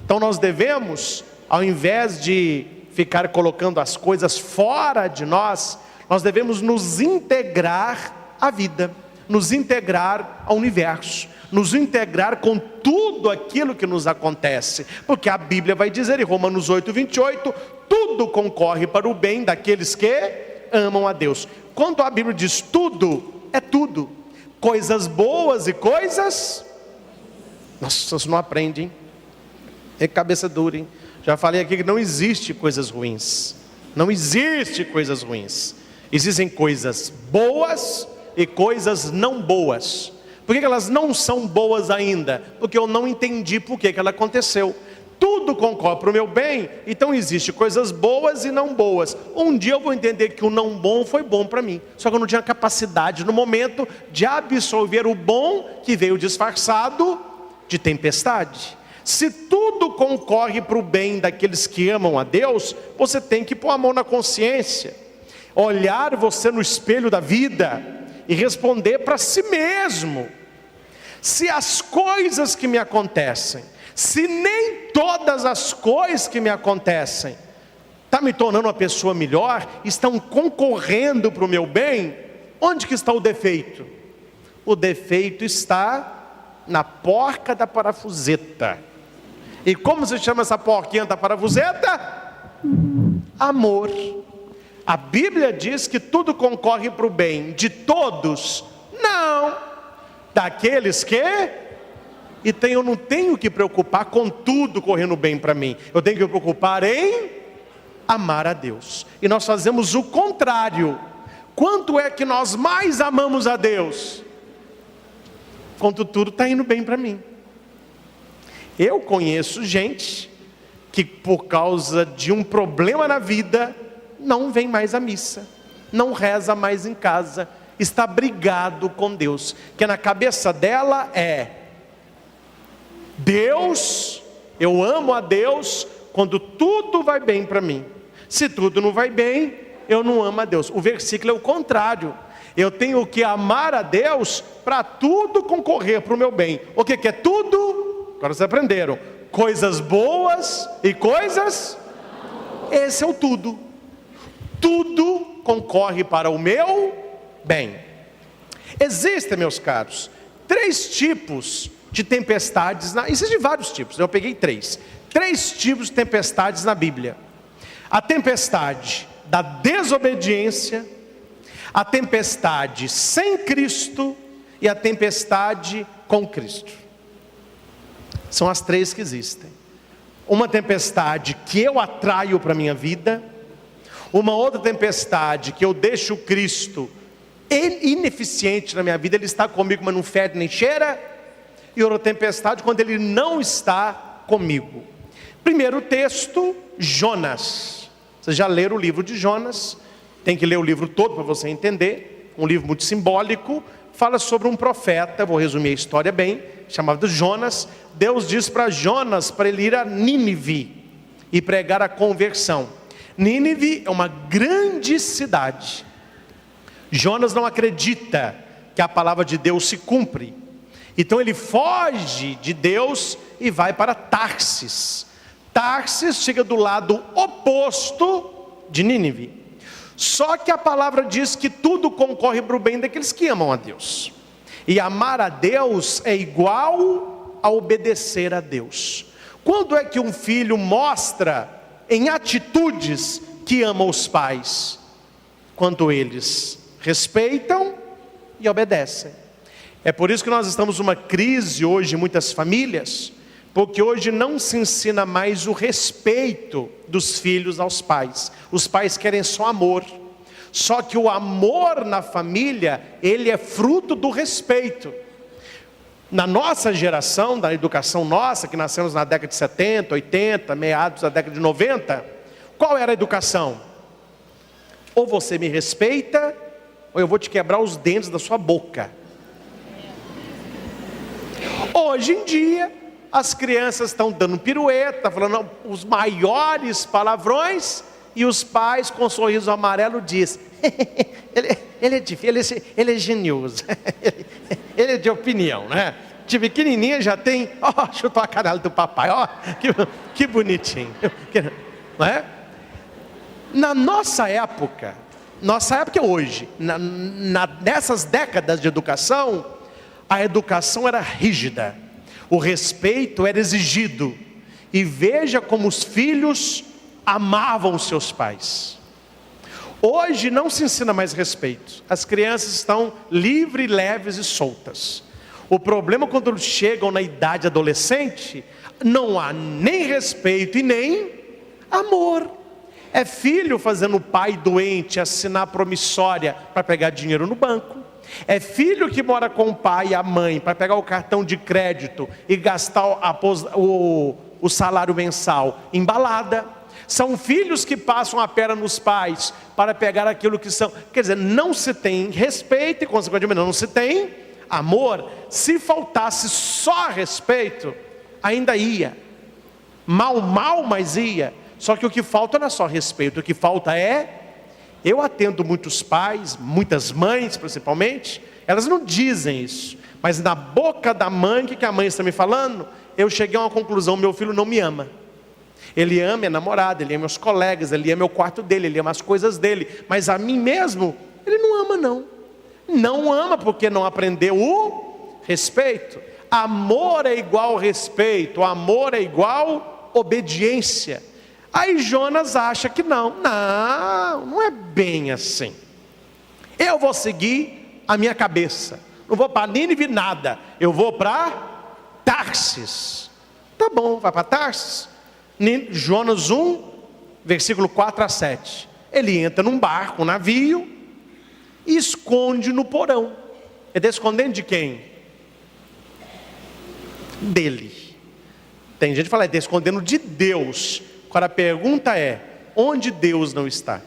Então nós devemos, ao invés de ficar colocando as coisas fora de nós, nós devemos nos integrar à vida, nos integrar ao universo, nos integrar com tudo aquilo que nos acontece, porque a Bíblia vai dizer em Romanos 8:28, tudo concorre para o bem daqueles que amam a Deus. Quando a Bíblia diz tudo, é tudo, coisas boas e coisas... Nossa, vocês não aprendem, hein? É cabeça dura, hein? Já falei aqui que não existe coisas ruins. Não existe coisas ruins. Existem coisas boas e coisas não boas. Por que elas não são boas ainda? Porque eu não entendi por que ela aconteceu. Tudo concorre para o meu bem, então existe coisas boas e não boas. Um dia eu vou entender que o não bom foi bom para mim. Só que eu não tinha capacidade no momento de absorver o bom que veio disfarçado de tempestade. Se tudo concorre para o bem daqueles que amam a Deus, você tem que pôr a mão na consciência, olhar você no espelho da vida e responder para si mesmo: se as coisas que me acontecem, se nem todas as coisas que me acontecem está me tornando uma pessoa melhor, estão concorrendo para o meu bem, onde que está o defeito? O defeito está na porca da parafuseta. E como se chama essa porquinha da parafuseta? Amor. A Bíblia diz que tudo concorre para o bem de todos. Não, daqueles que... Então eu não tenho que preocupar com tudo correndo bem para mim. Eu tenho que me preocupar em amar a Deus. E nós fazemos o contrário. Quanto é que nós mais amamos a Deus? Quando tudo está indo bem para mim. Eu conheço gente que por causa de um problema na vida não vem mais à missa, não reza mais em casa, está brigado com Deus, que na cabeça dela é: Deus, eu amo a Deus quando tudo vai bem para mim. Se tudo não vai bem, eu não amo a Deus. O versículo é o contrário. Eu tenho que amar a Deus para tudo concorrer para o meu bem. O que é tudo? Agora vocês aprenderam. Coisas boas e coisas... Esse é o tudo. Tudo concorre para o meu bem. Existem, meus caros, 3 tipos de tempestades, existem vários tipos, eu peguei 3 tipos de tempestades na Bíblia: a tempestade da desobediência, a tempestade sem Cristo e a tempestade com Cristo. São as 3 que existem. Uma tempestade que eu atraio para a minha vida, uma outra tempestade que eu deixo Cristo ineficiente na minha vida, Ele está comigo mas não fede nem cheira, e outra tempestade quando Ele não está comigo. Primeiro texto, Jonas. Vocês já leram o livro de Jonas, tem que ler o livro todo para você entender, um livro muito simbólico, fala sobre um profeta, vou resumir a história bem, chamado Jonas. Deus diz para Jonas para ele ir a Nínive e pregar a conversão. Nínive é uma grande cidade. Jonas não acredita que a palavra de Deus se cumpre, então ele foge de Deus e vai para Tarsis. Tarsis chega do lado oposto de Nínive. Só que a palavra diz que tudo concorre para o bem daqueles que amam a Deus. E amar a Deus é igual a obedecer a Deus. Quando é que um filho mostra em atitudes que ama os pais? Quando eles respeitam e obedecem. É por isso que nós estamos numa crise hoje em muitas famílias, porque hoje não se ensina mais o respeito dos filhos aos pais. Os pais querem só amor. Só que o amor na família, ele é fruto do respeito. Na nossa geração, da educação nossa, que nascemos na década de 70, 80, meados da década de 90, qual era a educação? Ou você me respeita, ou eu vou te quebrar os dentes da sua boca. Hoje em dia, as crianças estão dando pirueta, falando os maiores palavrões, e os pais com um sorriso amarelo dizem, ele é genioso, ele é de opinião, né? De pequenininha já tem, chutou a canela do papai, que bonitinho, não é? Na nossa época é hoje, nessas décadas de educação, a educação era rígida, o respeito era exigido, e veja como os filhos amavam os seus pais. Hoje não se ensina mais respeito, as crianças estão livres, leves e soltas. O problema é quando eles chegam na idade adolescente, não há nem respeito e nem amor. É filho fazendo o pai doente assinar promissória para pegar dinheiro no banco. É filho que mora com o pai e a mãe para pegar o cartão de crédito e gastar o salário mensal em balada. São filhos que passam a perna nos pais para pegar aquilo que são. Quer dizer, não se tem respeito e consequentemente não se tem amor. Se faltasse só respeito, ainda ia. Mal, mas ia. Só que o que falta não é só respeito, o que falta é... Eu atendo muitos pais, muitas mães principalmente, elas não dizem isso, mas na boca da mãe, que a mãe está me falando, eu cheguei a uma conclusão: meu filho não me ama. Ele ama minha namorada, ele ama meus colegas, ele ama o quarto dele, ele ama as coisas dele, mas a mim mesmo, ele não ama não. Não ama porque não aprendeu o respeito. Amor é igual respeito, amor é igual obediência. Aí Jonas acha que não é bem assim. Eu vou seguir a minha cabeça, não vou para Nínive nada, eu vou para Tarsis. Tá bom, vai para Tarsis. Jonas 1, versículo 4 a 7. Ele entra num barco, um navio, e esconde no porão. Ele está escondendo de quem? Dele. Tem gente que fala, ele está escondendo de Deus. Agora a pergunta é, onde Deus não está?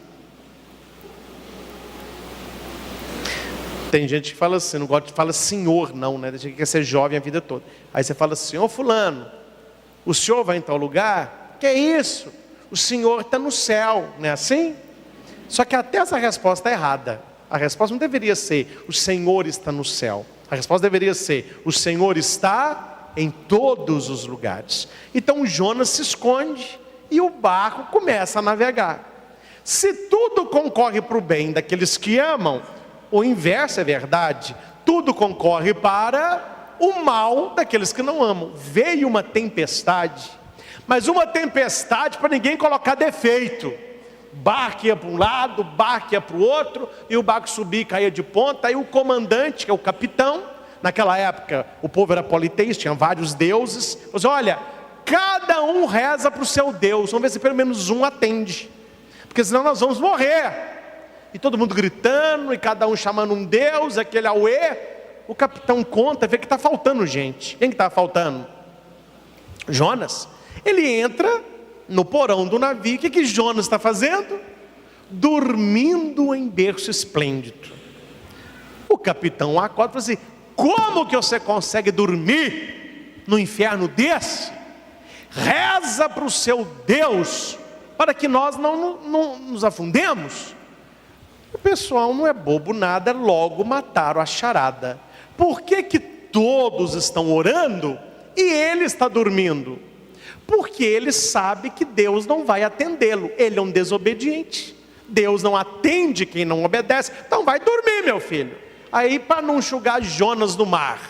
Tem gente que fala assim, não gosta de falar senhor não, né? Tem gente que quer ser jovem a vida toda. Aí você fala assim, fulano, o senhor vai em tal lugar? Que é isso? O senhor está no céu, não é assim? Só que até essa resposta é errada. A resposta não deveria ser, o Senhor está no céu. A resposta deveria ser, o Senhor está em todos os lugares. Então Jonas se esconde e o barco começa a navegar. Se tudo concorre para o bem daqueles que amam, O inverso é verdade. Tudo concorre para o mal daqueles que não amam. Veio uma tempestade, mas uma tempestade para ninguém colocar defeito. Barco ia para um lado, barco ia para o outro, e o barco subia e caía de ponta. Aí o comandante, que é o capitão, naquela época o povo era politeísta, tinha vários deuses. Mas olha, cada um reza para o seu Deus, vamos ver se pelo menos um atende, porque senão nós vamos morrer. E todo mundo gritando, e cada um chamando um Deus, aquele auê. O capitão conta, vê que está faltando gente. Quem que está faltando? Jonas. Ele entra no porão do navio. O que Jonas está fazendo? Dormindo em berço esplêndido. O capitão acorda e fala assim: como que você consegue dormir no inferno desse? Reza para o seu Deus, para que nós não nos afundemos. O pessoal não é bobo nada, logo mataram a charada. Por que todos estão orando e ele está dormindo? Porque ele sabe que Deus não vai atendê-lo. Ele é um desobediente. Deus não atende quem não obedece. Então vai dormir, meu filho. Aí, para não enxugar Jonas no mar,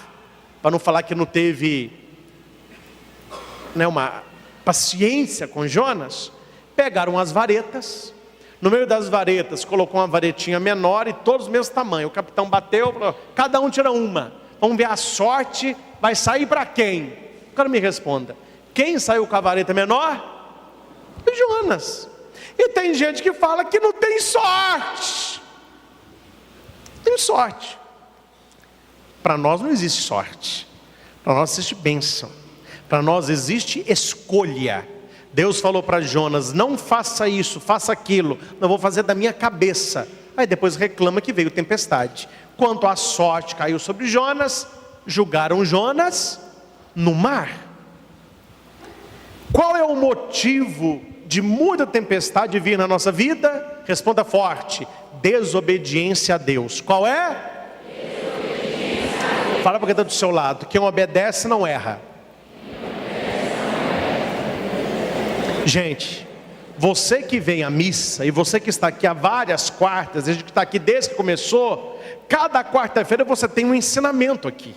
para não falar que não teve uma paciência com Jonas, pegaram as varetas. No meio das varetas, colocou uma varetinha menor e todos do mesmo tamanho. O capitão bateu, falou: cada um tira uma. Vamos ver a sorte, vai sair para quem? O cara me responda: quem saiu com a vareta menor? Jonas. E tem gente que fala que não tem sorte. Tem sorte. Para nós não existe sorte. Para nós existe bênção. Para nós existe escolha. Deus falou para Jonas: não faça isso, faça aquilo, não vou fazer da minha cabeça. Aí depois reclama que veio tempestade. Quanto à sorte caiu sobre Jonas, julgaram Jonas no mar. Qual é o motivo de muita tempestade vir na nossa vida? Responda forte: desobediência a Deus. Qual é? Desobediência a Deus. Fala para quem está do seu lado: quem obedece não erra. Gente, você que vem à missa, e você que está aqui há várias quartas, a gente que está aqui desde que começou, cada quarta-feira você tem um ensinamento aqui.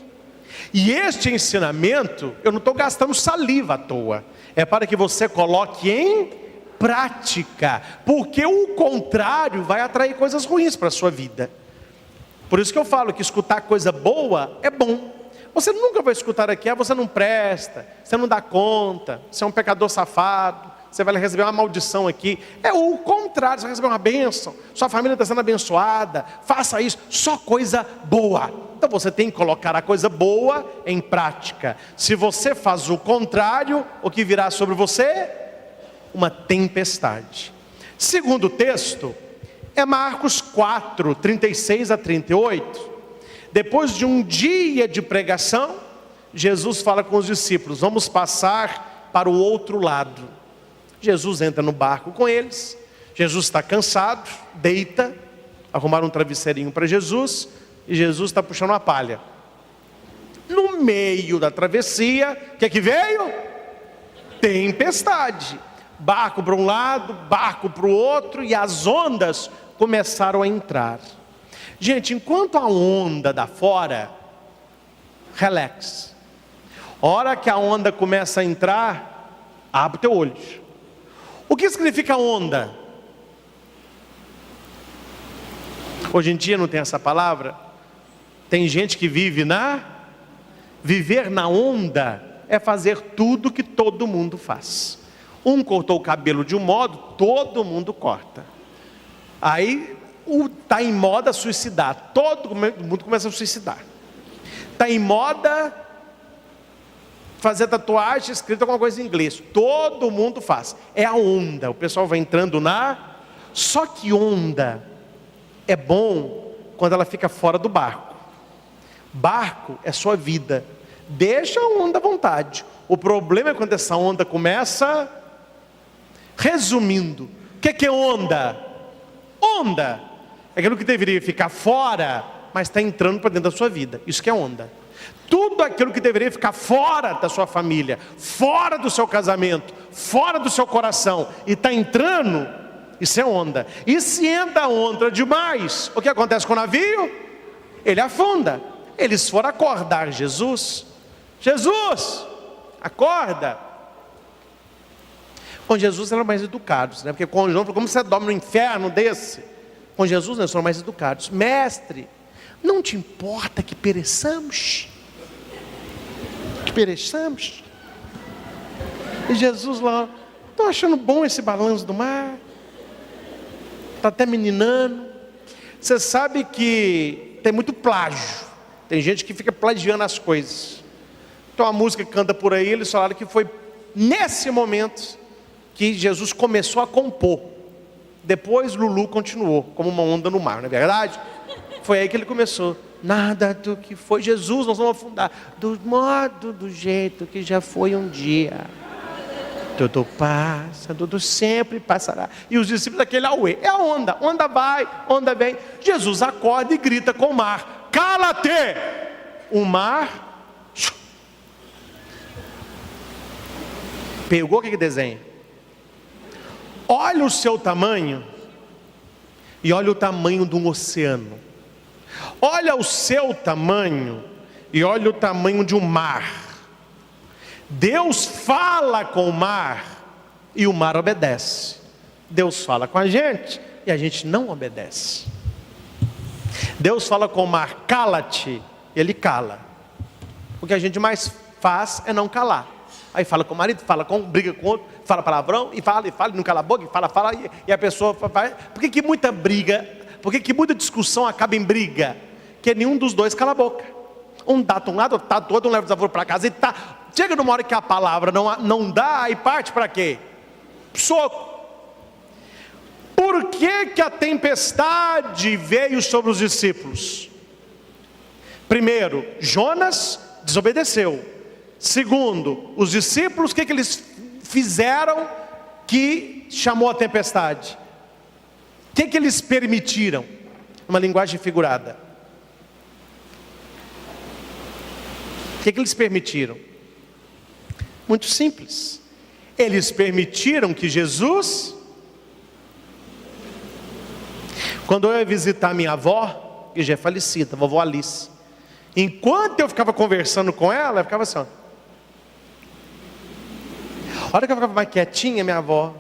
E este ensinamento, eu não estou gastando saliva à toa, é para que você coloque em prática, porque o contrário vai atrair coisas ruins para a sua vida. Por isso que eu falo que escutar coisa boa é bom. Você nunca vai escutar aqui: você não presta, você não dá conta, você é um pecador safado, você vai receber uma maldição aqui. É o contrário, você vai receber uma bênção, sua família está sendo abençoada, faça isso, só coisa boa. Então você tem que colocar a coisa boa em prática. Se você faz o contrário, o que virá sobre você? Uma tempestade. Segundo texto é Marcos 4, 36 a 38. Depois de um dia de pregação, Jesus fala com os discípulos: vamos passar para o outro lado. Jesus entra no barco com eles. Jesus está cansado, deita. Arrumaram um travesseirinho para Jesus, e Jesus está puxando uma palha. No meio da travessia, o que é que veio? Tempestade. Barco para um lado, barco para o outro, e as ondas começaram a entrar. Gente, enquanto a onda dá fora, relax. A hora que a onda começa a entrar, abre o teu olho. O que significa onda? Hoje em dia não tem essa palavra. Tem gente que viver na onda é fazer tudo que todo mundo faz. Um cortou o cabelo de um modo, todo mundo corta. Aí está em moda suicidar, todo mundo começa a suicidar. Está em moda fazer tatuagem escrita alguma coisa em inglês, todo mundo faz. É a onda, o pessoal vai entrando só que onda é bom quando ela fica fora do barco. Barco é sua vida, deixa a onda à vontade. O problema é quando essa onda começa. Resumindo, o que é onda? Onda é aquilo que deveria ficar fora, mas está entrando para dentro da sua vida. Isso que é onda. Tudo aquilo que deveria ficar fora da sua família, fora do seu casamento, fora do seu coração, e está entrando, Isso é onda. E se anda onda demais, o que acontece com o navio? Ele afunda. Eles foram acordar Jesus. Jesus, acorda. Com Jesus eram mais educados, né? Porque com João falou, como você dorme no inferno desse? Com Jesus eles foram mais educados. Mestre, não te importa que pereçamos? Que pereçamos? E Jesus lá, estou achando bom esse balanço do mar. Está até meninando. Você sabe que tem muito plágio. Tem gente que fica plagiando as coisas. Então a música que canta por aí, eles falaram que foi nesse momento que Jesus começou a compor. Depois Lulu continuou, como uma onda no mar, não é verdade? Foi aí que ele começou. Nada do que foi Jesus, nós vamos afundar. Do modo, do jeito que já foi um dia. Tudo passa, tudo sempre passará. E os discípulos daquele auê. É a onda, onda vai, onda vem. Jesus acorda e grita com o mar: cala-te! O mar pegou o que desenha? Olha o seu tamanho e olha o tamanho de um oceano. Olha o seu tamanho e olha o tamanho de um mar. Deus fala com o mar e o mar obedece. Deus fala com a gente e a gente não obedece. Deus fala com o mar, cala-te, ele cala. O que a gente mais faz é não calar. Aí fala com o marido, briga com o outro, fala palavrão, e fala, não cala a boca, e fala, e a pessoa vai. Por que muita briga, por que muita discussão acaba em briga? Porque nenhum dos dois cala a boca. Um dá para um lado, outro tá do outro, um leva o desaforo para casa, e tá. Chega numa hora que a palavra não dá, aí parte para quê? Soco. Por que a tempestade veio sobre os discípulos? Primeiro, Jonas desobedeceu. Segundo, os discípulos, o que eles fizeram que chamou a tempestade? O que eles permitiram? Uma linguagem figurada. O que eles permitiram? Muito simples. Eles permitiram que Jesus... Quando eu ia visitar minha avó, que já é falecida, a vovó Alice, enquanto eu ficava conversando com ela, eu ficava assim, ó. A hora que eu ficava mais quietinha, minha avó,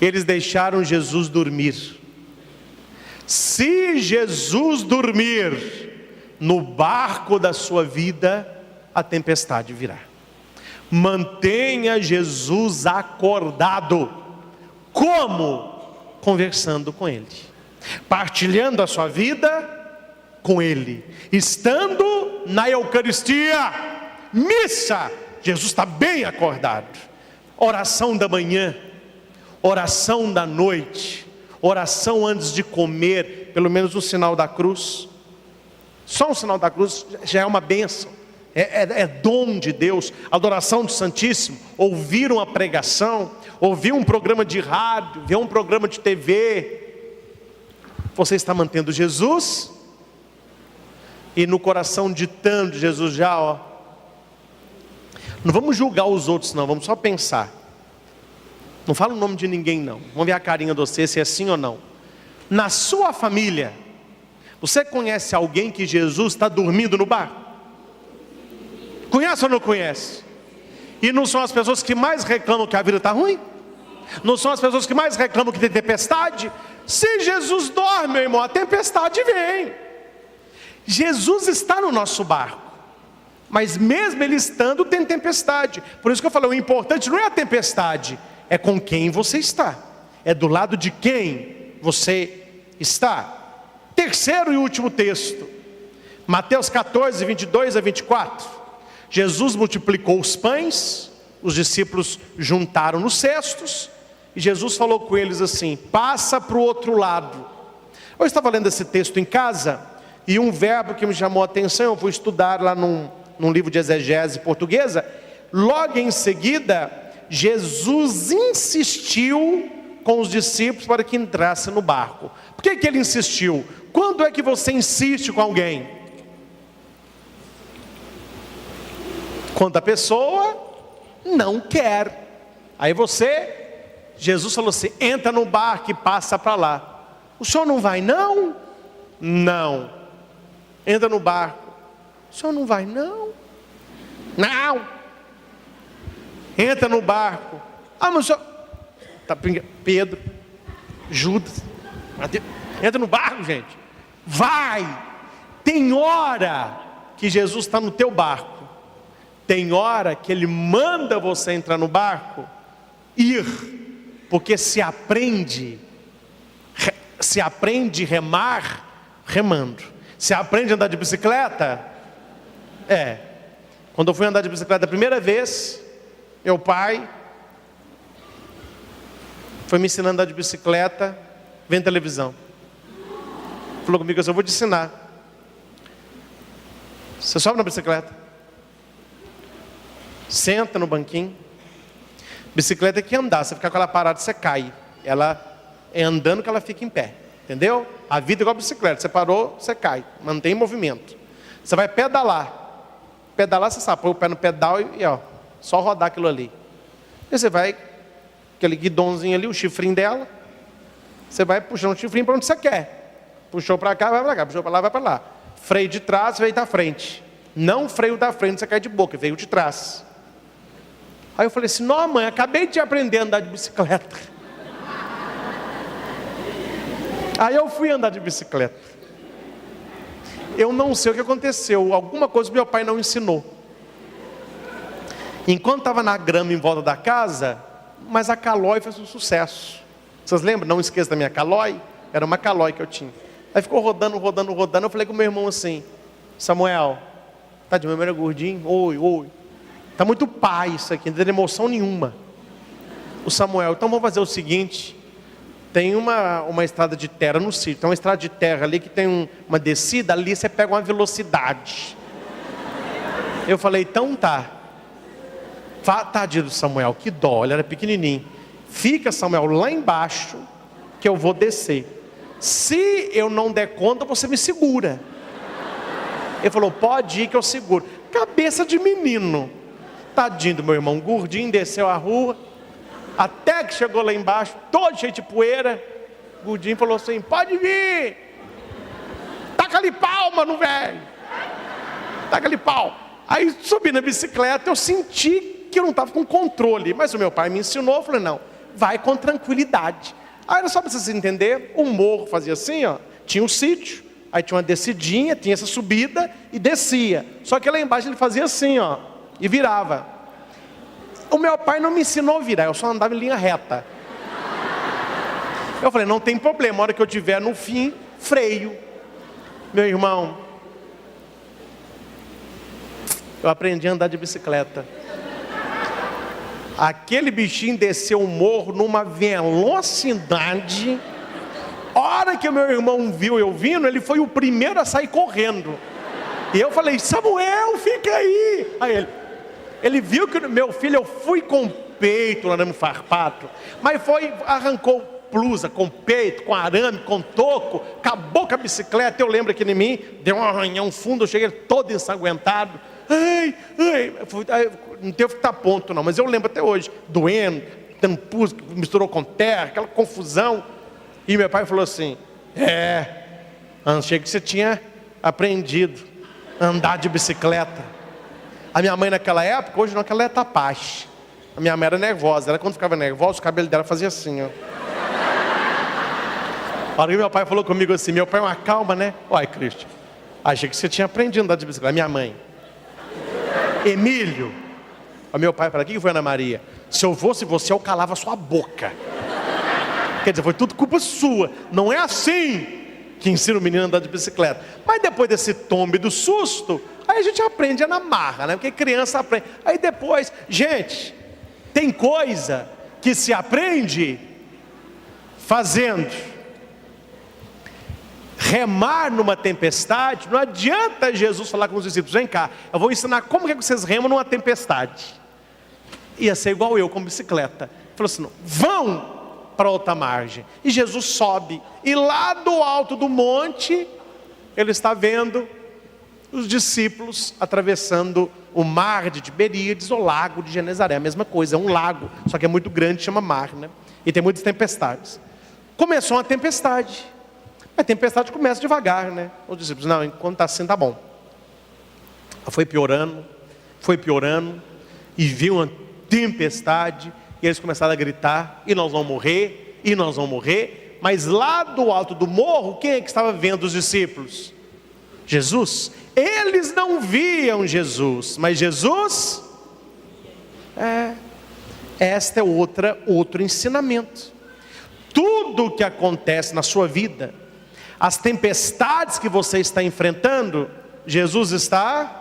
eles deixaram Jesus dormir. Se Jesus dormir no barco da sua vida, a tempestade virá. Mantenha Jesus acordado. Como? Conversando com Ele, partilhando a sua vida com Ele, estando na Eucaristia, missa. Jesus está bem acordado. Oração da manhã, oração da noite, oração antes de comer, pelo menos o sinal da cruz. Só o sinal da cruz já é uma bênção, é dom de Deus. Adoração do Santíssimo, ouvir uma pregação, ouvir um programa de rádio, ver um programa de TV. Você está mantendo Jesus, e no coração ditando Jesus já, ó. Não vamos julgar os outros não, vamos só pensar. Não fala o nome de ninguém não, vamos ver a carinha de você, se é sim ou não. Na sua família, você conhece alguém que Jesus está dormindo no bar? Conhece ou não conhece? E não são as pessoas que mais reclamam que a vida está ruim? Não são as pessoas que mais reclamam que tem tempestade? Se Jesus dorme, meu irmão, a tempestade vem. Jesus está no nosso barco, mas mesmo Ele estando, tem tempestade. Por isso que eu falei, o importante não é a tempestade, é com quem você está, é do lado de quem você está. Terceiro e último texto, Mateus 14, 22 a 24. Jesus multiplicou os pães, os discípulos juntaram nos cestos, e Jesus falou com eles assim: passa para o outro lado. Eu estava lendo esse texto em casa, e um verbo que me chamou a atenção, eu fui estudar lá num livro de exegese portuguesa. Logo em seguida, Jesus insistiu com os discípulos para que entrassem no barco. Por que ele insistiu? Quando é que você insiste com alguém? Quando a pessoa não quer. Aí Jesus falou assim: entra no barco e passa para lá. O senhor não vai não? Não. Entra no barco. O senhor não vai não? Não. Entra no barco. Ah, mas o senhor... Pedro, Judas, entra no barco, gente. Vai. Tem hora que Jesus está no teu barco. Tem hora que Ele manda você entrar no barco, ir, porque se aprende remar remando. Se aprende a andar de bicicleta, quando eu fui andar de bicicleta a primeira vez, meu pai foi me ensinando a andar de bicicleta vendo televisão. Falou comigo assim: eu vou te ensinar. Você sobe na bicicleta, senta no banquinho. Bicicleta é que andar, você ficar com ela parada, você cai. Ela é andando que ela fica em pé, entendeu? A vida é igual a bicicleta, você parou, você cai, mantém em movimento. Você vai pedalar, você sabe, põe o pé no pedal e só rodar aquilo ali. E você vai, aquele guidãozinho ali, o chifrinho dela, você vai puxando o chifrinho para onde você quer. Puxou para cá, vai para cá, puxou para lá, vai para lá. Freio de trás, veio da frente. Não freio da frente, você cai de boca, veio de trás. Aí eu falei assim: não, mãe, acabei de aprender a andar de bicicleta. Aí eu fui andar de bicicleta. Eu não sei o que aconteceu, alguma coisa meu pai não ensinou. Enquanto estava na grama em volta da casa, mas a Calói fez um sucesso. Vocês lembram? Não esqueça da minha Calói. Era uma Calói que eu tinha. Aí ficou rodando. Eu falei com o meu irmão assim: Samuel, tá de memória gordinho? Oi. Tá muito pai isso aqui, não tem emoção nenhuma. O Samuel, então vamos fazer o seguinte: tem uma estrada de terra no sítio, tem uma estrada de terra ali que tem uma descida, ali você pega uma velocidade. Eu falei: então tá. Tadinho do Samuel, que dó, ele era pequenininho. Fica, Samuel, lá embaixo, que eu vou descer. Se eu não der conta, você me segura. Ele falou: pode ir que eu seguro. Cabeça de menino. Tadinho do meu irmão gordinho, desceu a rua, até que chegou lá embaixo, todo cheio de poeira. O gordinho falou assim: pode vir. Taca-lhe palma no velho. Taca-lhe pau. Aí subi na bicicleta, eu senti que eu não estava com controle, mas o meu pai me ensinou. Eu falei: não, vai com tranquilidade. Aí era só para vocês entenderem, o morro fazia assim, tinha um sítio, aí tinha uma descidinha, tinha essa subida e descia. Só que lá embaixo ele fazia assim, e virava. O meu pai não me ensinou a virar, eu só andava em linha reta. Eu falei: não tem problema, a hora que eu estiver no fim, freio. Meu irmão, eu aprendi a andar de bicicleta. Aquele bichinho desceu o morro numa velocidade. A hora que o meu irmão viu eu vindo, ele foi o primeiro a sair correndo. E eu falei: Samuel, fica aí. Aí ele viu que meu filho, eu fui com peito lá no farpato, mas arrancou blusa com peito, com arame, com toco, acabou com a bicicleta. Eu lembro que em mim deu um arranhão fundo, eu cheguei todo ensanguentado. Ai, não teve que estar ponto não, mas eu lembro até hoje, doendo, tendo pus, misturou com terra, aquela confusão. E meu pai falou assim: achei que você tinha aprendido a andar de bicicleta. A minha mãe naquela época, hoje não, que ela é tapache. A minha mãe era nervosa, ela quando ficava nervosa, o cabelo dela fazia assim, A hora que meu pai falou comigo assim, meu pai é uma calma, né? Olha, Cristian, achei que você tinha aprendido a andar de bicicleta. Minha mãe: Emílio. O meu pai falou: o que foi, Ana Maria? Se eu fosse você, eu calava sua boca. Quer dizer, foi tudo culpa sua. Não é assim que ensina o menino a andar de bicicleta. Mas depois desse tombe do susto, aí a gente aprende na marra, né? Porque criança aprende. Aí depois, gente, tem coisa que se aprende fazendo. Remar numa tempestade, não adianta Jesus falar com os discípulos: vem cá, eu vou ensinar como que vocês remam numa tempestade. Ia ser igual eu com bicicleta. Falou assim: vão para outra margem. E Jesus sobe, e lá do alto do monte, ele está vendo os discípulos atravessando o mar de Tiberíades, ou lago de Genezaré, a mesma coisa, é um lago, só que é muito grande, chama mar, né? E tem muitas tempestades. Começou uma tempestade, a tempestade começa devagar, né? Os discípulos, não, enquanto está assim, tá bom. Foi piorando, e viu uma tempestade, e eles começaram a gritar, e nós vamos morrer, mas lá do alto do morro, quem é que estava vendo os discípulos? Jesus. Eles não viam Jesus, mas Jesus, este é outro ensinamento. Tudo o que acontece na sua vida, as tempestades que você está enfrentando, Jesus está...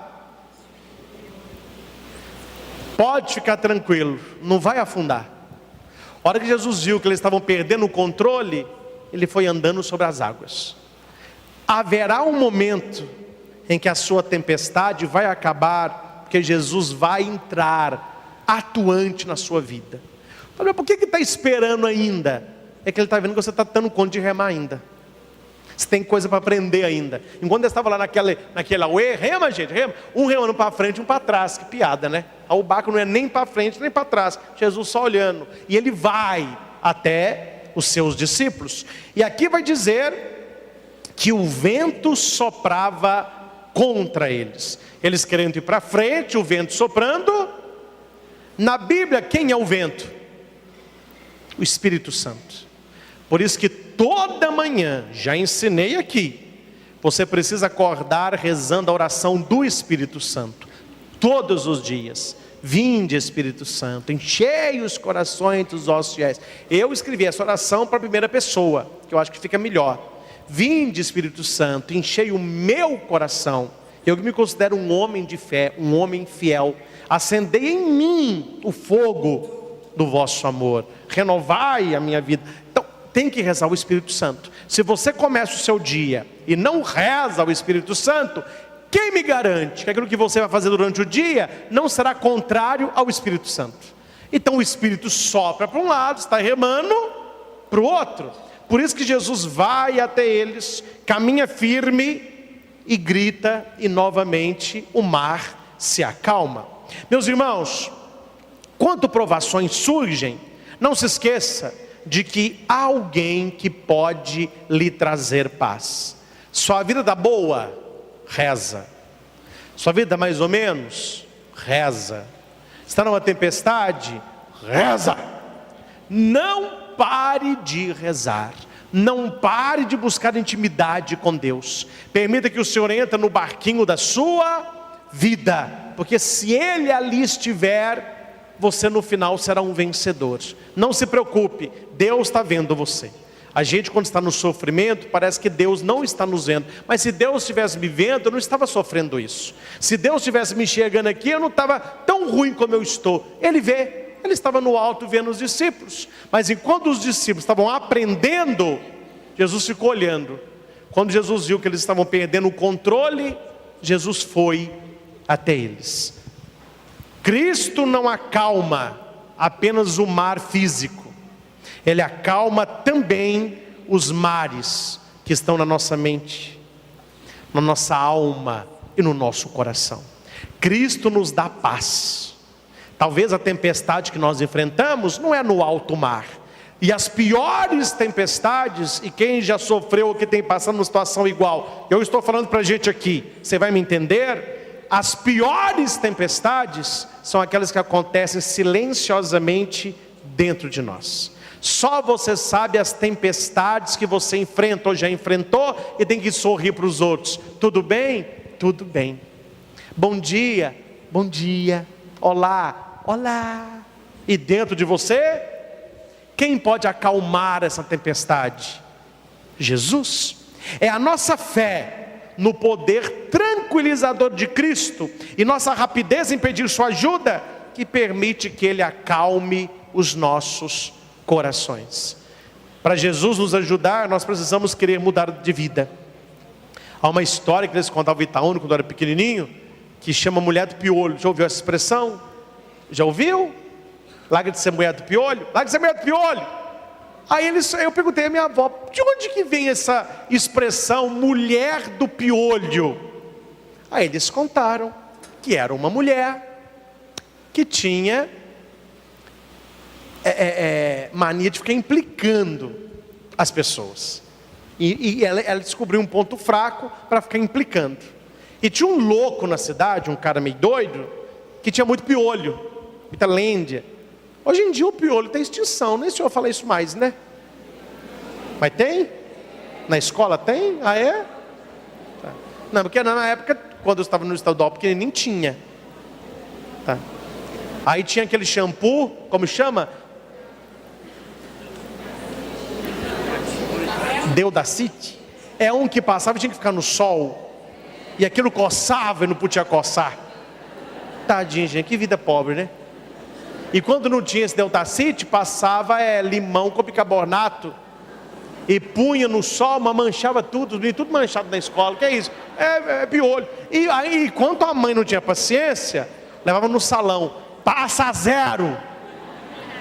Pode ficar tranquilo, não vai afundar. A hora que Jesus viu que eles estavam perdendo o controle, ele foi andando sobre as águas. Haverá um momento em que a sua tempestade vai acabar, porque Jesus vai entrar atuante na sua vida. Mas por que está esperando ainda? É que ele está vendo que você está dando conta de remar ainda. Você tem coisa para aprender ainda. Enquanto eu estava lá naquela uê, rema gente, rema. Um remando para frente, um para trás, que piada, né? O barco não é nem para frente, nem para trás. Jesus só olhando. E ele vai até os seus discípulos. E aqui vai dizer que o vento soprava contra eles. Eles querendo ir para frente, o vento soprando. Na Bíblia, quem é o vento? O Espírito Santo. Por isso que toda manhã, já ensinei aqui, você precisa acordar rezando a oração do Espírito Santo. Todos os dias. Vinde, Espírito Santo, enchei os corações dos vossos fiéis. Eu escrevi essa oração para a primeira pessoa, que eu acho que fica melhor. Vinde, Espírito Santo, enchei o meu coração. Eu que me considero um homem de fé, um homem fiel. Acendei em mim o fogo do vosso amor. Renovai a minha vida. Então, tem que rezar o Espírito Santo. Se você começa o seu dia e não reza o Espírito Santo, quem me garante que aquilo que você vai fazer durante o dia não será contrário ao Espírito Santo? Então o Espírito sopra para um lado, está remando para o outro. Por isso que Jesus vai até eles, caminha firme e grita, e novamente o mar se acalma. Meus irmãos, quando provações surgem, não se esqueça de que há alguém que pode lhe trazer paz. Sua vida está boa? Reza. Sua vida está mais ou menos? Reza. Está numa tempestade? Reza. Não pare de rezar. Não pare de buscar intimidade com Deus. Permita que o Senhor entre no barquinho da sua vida, porque se Ele ali estiver, você no final será um vencedor. Não se preocupe, Deus está vendo você. A gente, quando está no sofrimento, parece que Deus não está nos vendo. Mas se Deus estivesse me vendo, eu não estava sofrendo isso. Se Deus estivesse me enxergando aqui, eu não estava tão ruim como eu estou. Ele vê, ele estava no alto vendo os discípulos. Mas enquanto os discípulos estavam aprendendo, Jesus ficou olhando. Quando Jesus viu que eles estavam perdendo o controle, Jesus foi até eles. Cristo não acalma apenas o mar físico. Ele acalma também os mares que estão na nossa mente, na nossa alma e no nosso coração. Cristo nos dá paz. Talvez a tempestade que nós enfrentamos não é no alto mar. E as piores tempestades, e quem já sofreu ou que tem passado numa situação igual, eu estou falando para a gente aqui, você vai me entender? As piores tempestades são aquelas que acontecem silenciosamente dentro de nós. Só você sabe as tempestades que você enfrenta ou já enfrentou e tem que sorrir para os outros. Tudo bem? Tudo bem. Bom dia, bom dia. Olá, olá. E dentro de você, quem pode acalmar essa tempestade? Jesus. É a nossa fé no poder tranquilizador de Cristo e nossa rapidez em pedir sua ajuda que permite que Ele acalme os nossos corações. Para Jesus nos ajudar, nós precisamos querer mudar de vida. Há uma história que eles contavam em Itaúna quando eu era pequenininho, que chama mulher do piolho. Já ouviu essa expressão? Já ouviu? Larga de ser mulher do piolho? Larga de ser mulher do piolho. Aí eu perguntei à minha avó, de onde que vem essa expressão mulher do piolho? Aí eles contaram que era uma mulher que tinha mania de ficar implicando as pessoas. E ela descobriu um ponto fraco para ficar implicando. E tinha um louco na cidade, um cara meio doido, que tinha muito piolho, muita lêndia. Hoje em dia o piolho tem extinção, nem se eu falar isso mais, né? Mas tem? Na escola tem? Ah, é? Tá. Não, porque na época, quando eu estava no estadual pequenininho, tinha. Tá. Aí tinha aquele shampoo, como chama? Deodacite. É um que passava e tinha que ficar no sol. E aquilo coçava e não podia coçar. Tadinho, gente, que vida pobre, né? E quando não tinha esse Deodacite, passava limão com bicarbonato e punha no sol, mas manchava tudo manchado na escola. Que é isso? É piolho. E aí, enquanto a mãe não tinha paciência, levava no salão, passa a 0.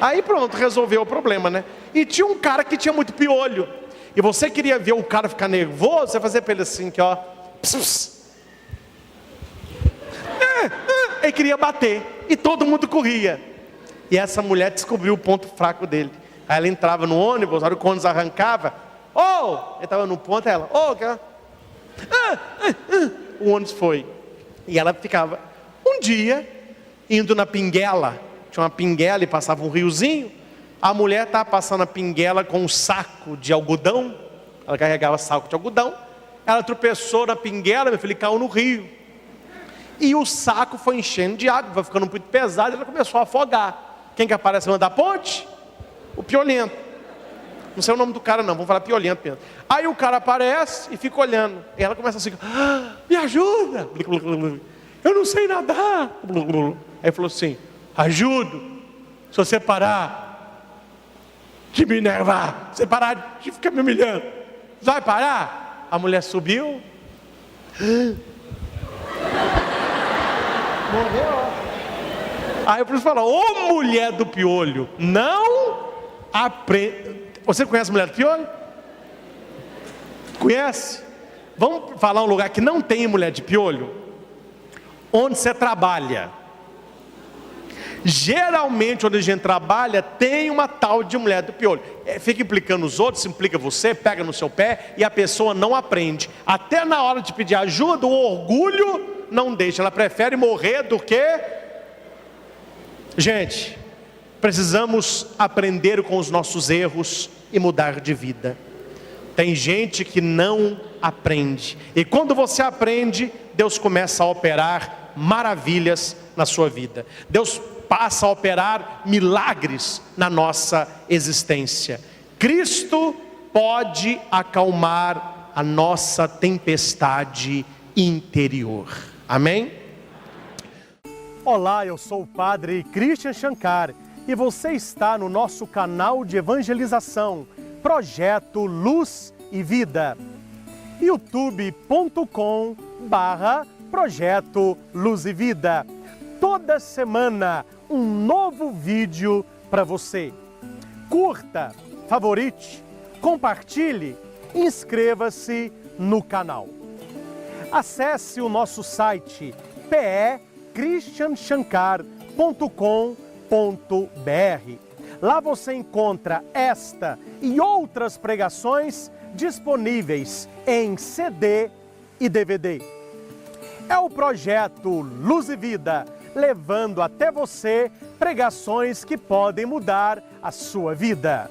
Aí pronto, resolveu o problema, né? E tinha um cara que tinha muito piolho. E você queria ver o cara ficar nervoso, você fazia pra ele assim, que ó. Pss, pss. Ele queria bater. E todo mundo corria. E essa mulher descobriu o ponto fraco dele. Aí ela entrava no ônibus, a hora que o ônibus arrancava. Ele estava no ponto, ela. O ônibus foi. E ela ficava um dia indo na pinguela. Tinha uma pinguela e passava um riozinho. A mulher estava passando a pinguela com um saco de algodão. Ela carregava saco de algodão. Ela tropeçou na pinguela, meu filho, e caiu no rio. E o saco foi enchendo de água, vai ficando muito pesado, e ela começou a afogar. Quem que aparece no da ponte? O piolento. Não sei o nome do cara não, vamos falar piolento mesmo. Aí o cara aparece e fica olhando. E ela começa assim, me ajuda. Eu não sei nadar. Aí falou assim, ajudo. Se você parar de me enervar, se você parar de ficar me humilhando, vai parar? A mulher subiu. Morreu. Aí eu preciso falar, ô mulher do piolho, não aprende. Você conhece a mulher do piolho? Conhece? Vamos falar um lugar que não tem mulher de piolho? Onde você trabalha. Geralmente onde a gente trabalha tem uma tal de mulher do piolho. Fica implicando os outros, implica você, pega no seu pé e a pessoa não aprende. Até na hora de pedir ajuda, o orgulho não deixa. Ela prefere morrer do que... Gente, precisamos aprender com os nossos erros e mudar de vida. Tem gente que não aprende. E quando você aprende, Deus começa a operar maravilhas na sua vida. Deus passa a operar milagres na nossa existência. Cristo pode acalmar a nossa tempestade interior. Amém? Olá, eu sou o Padre Christian Shankar e você está no nosso canal de evangelização, Projeto Luz e Vida. youtube.com/Projeto Luz e Vida. Toda semana um novo vídeo para você. Curta, favorite, compartilhe, inscreva-se no canal. Acesse o nosso site christianshankar.com.br. Lá você encontra esta e outras pregações disponíveis em CD e DVD. É o projeto Luz e Vida, levando até você pregações que podem mudar a sua vida.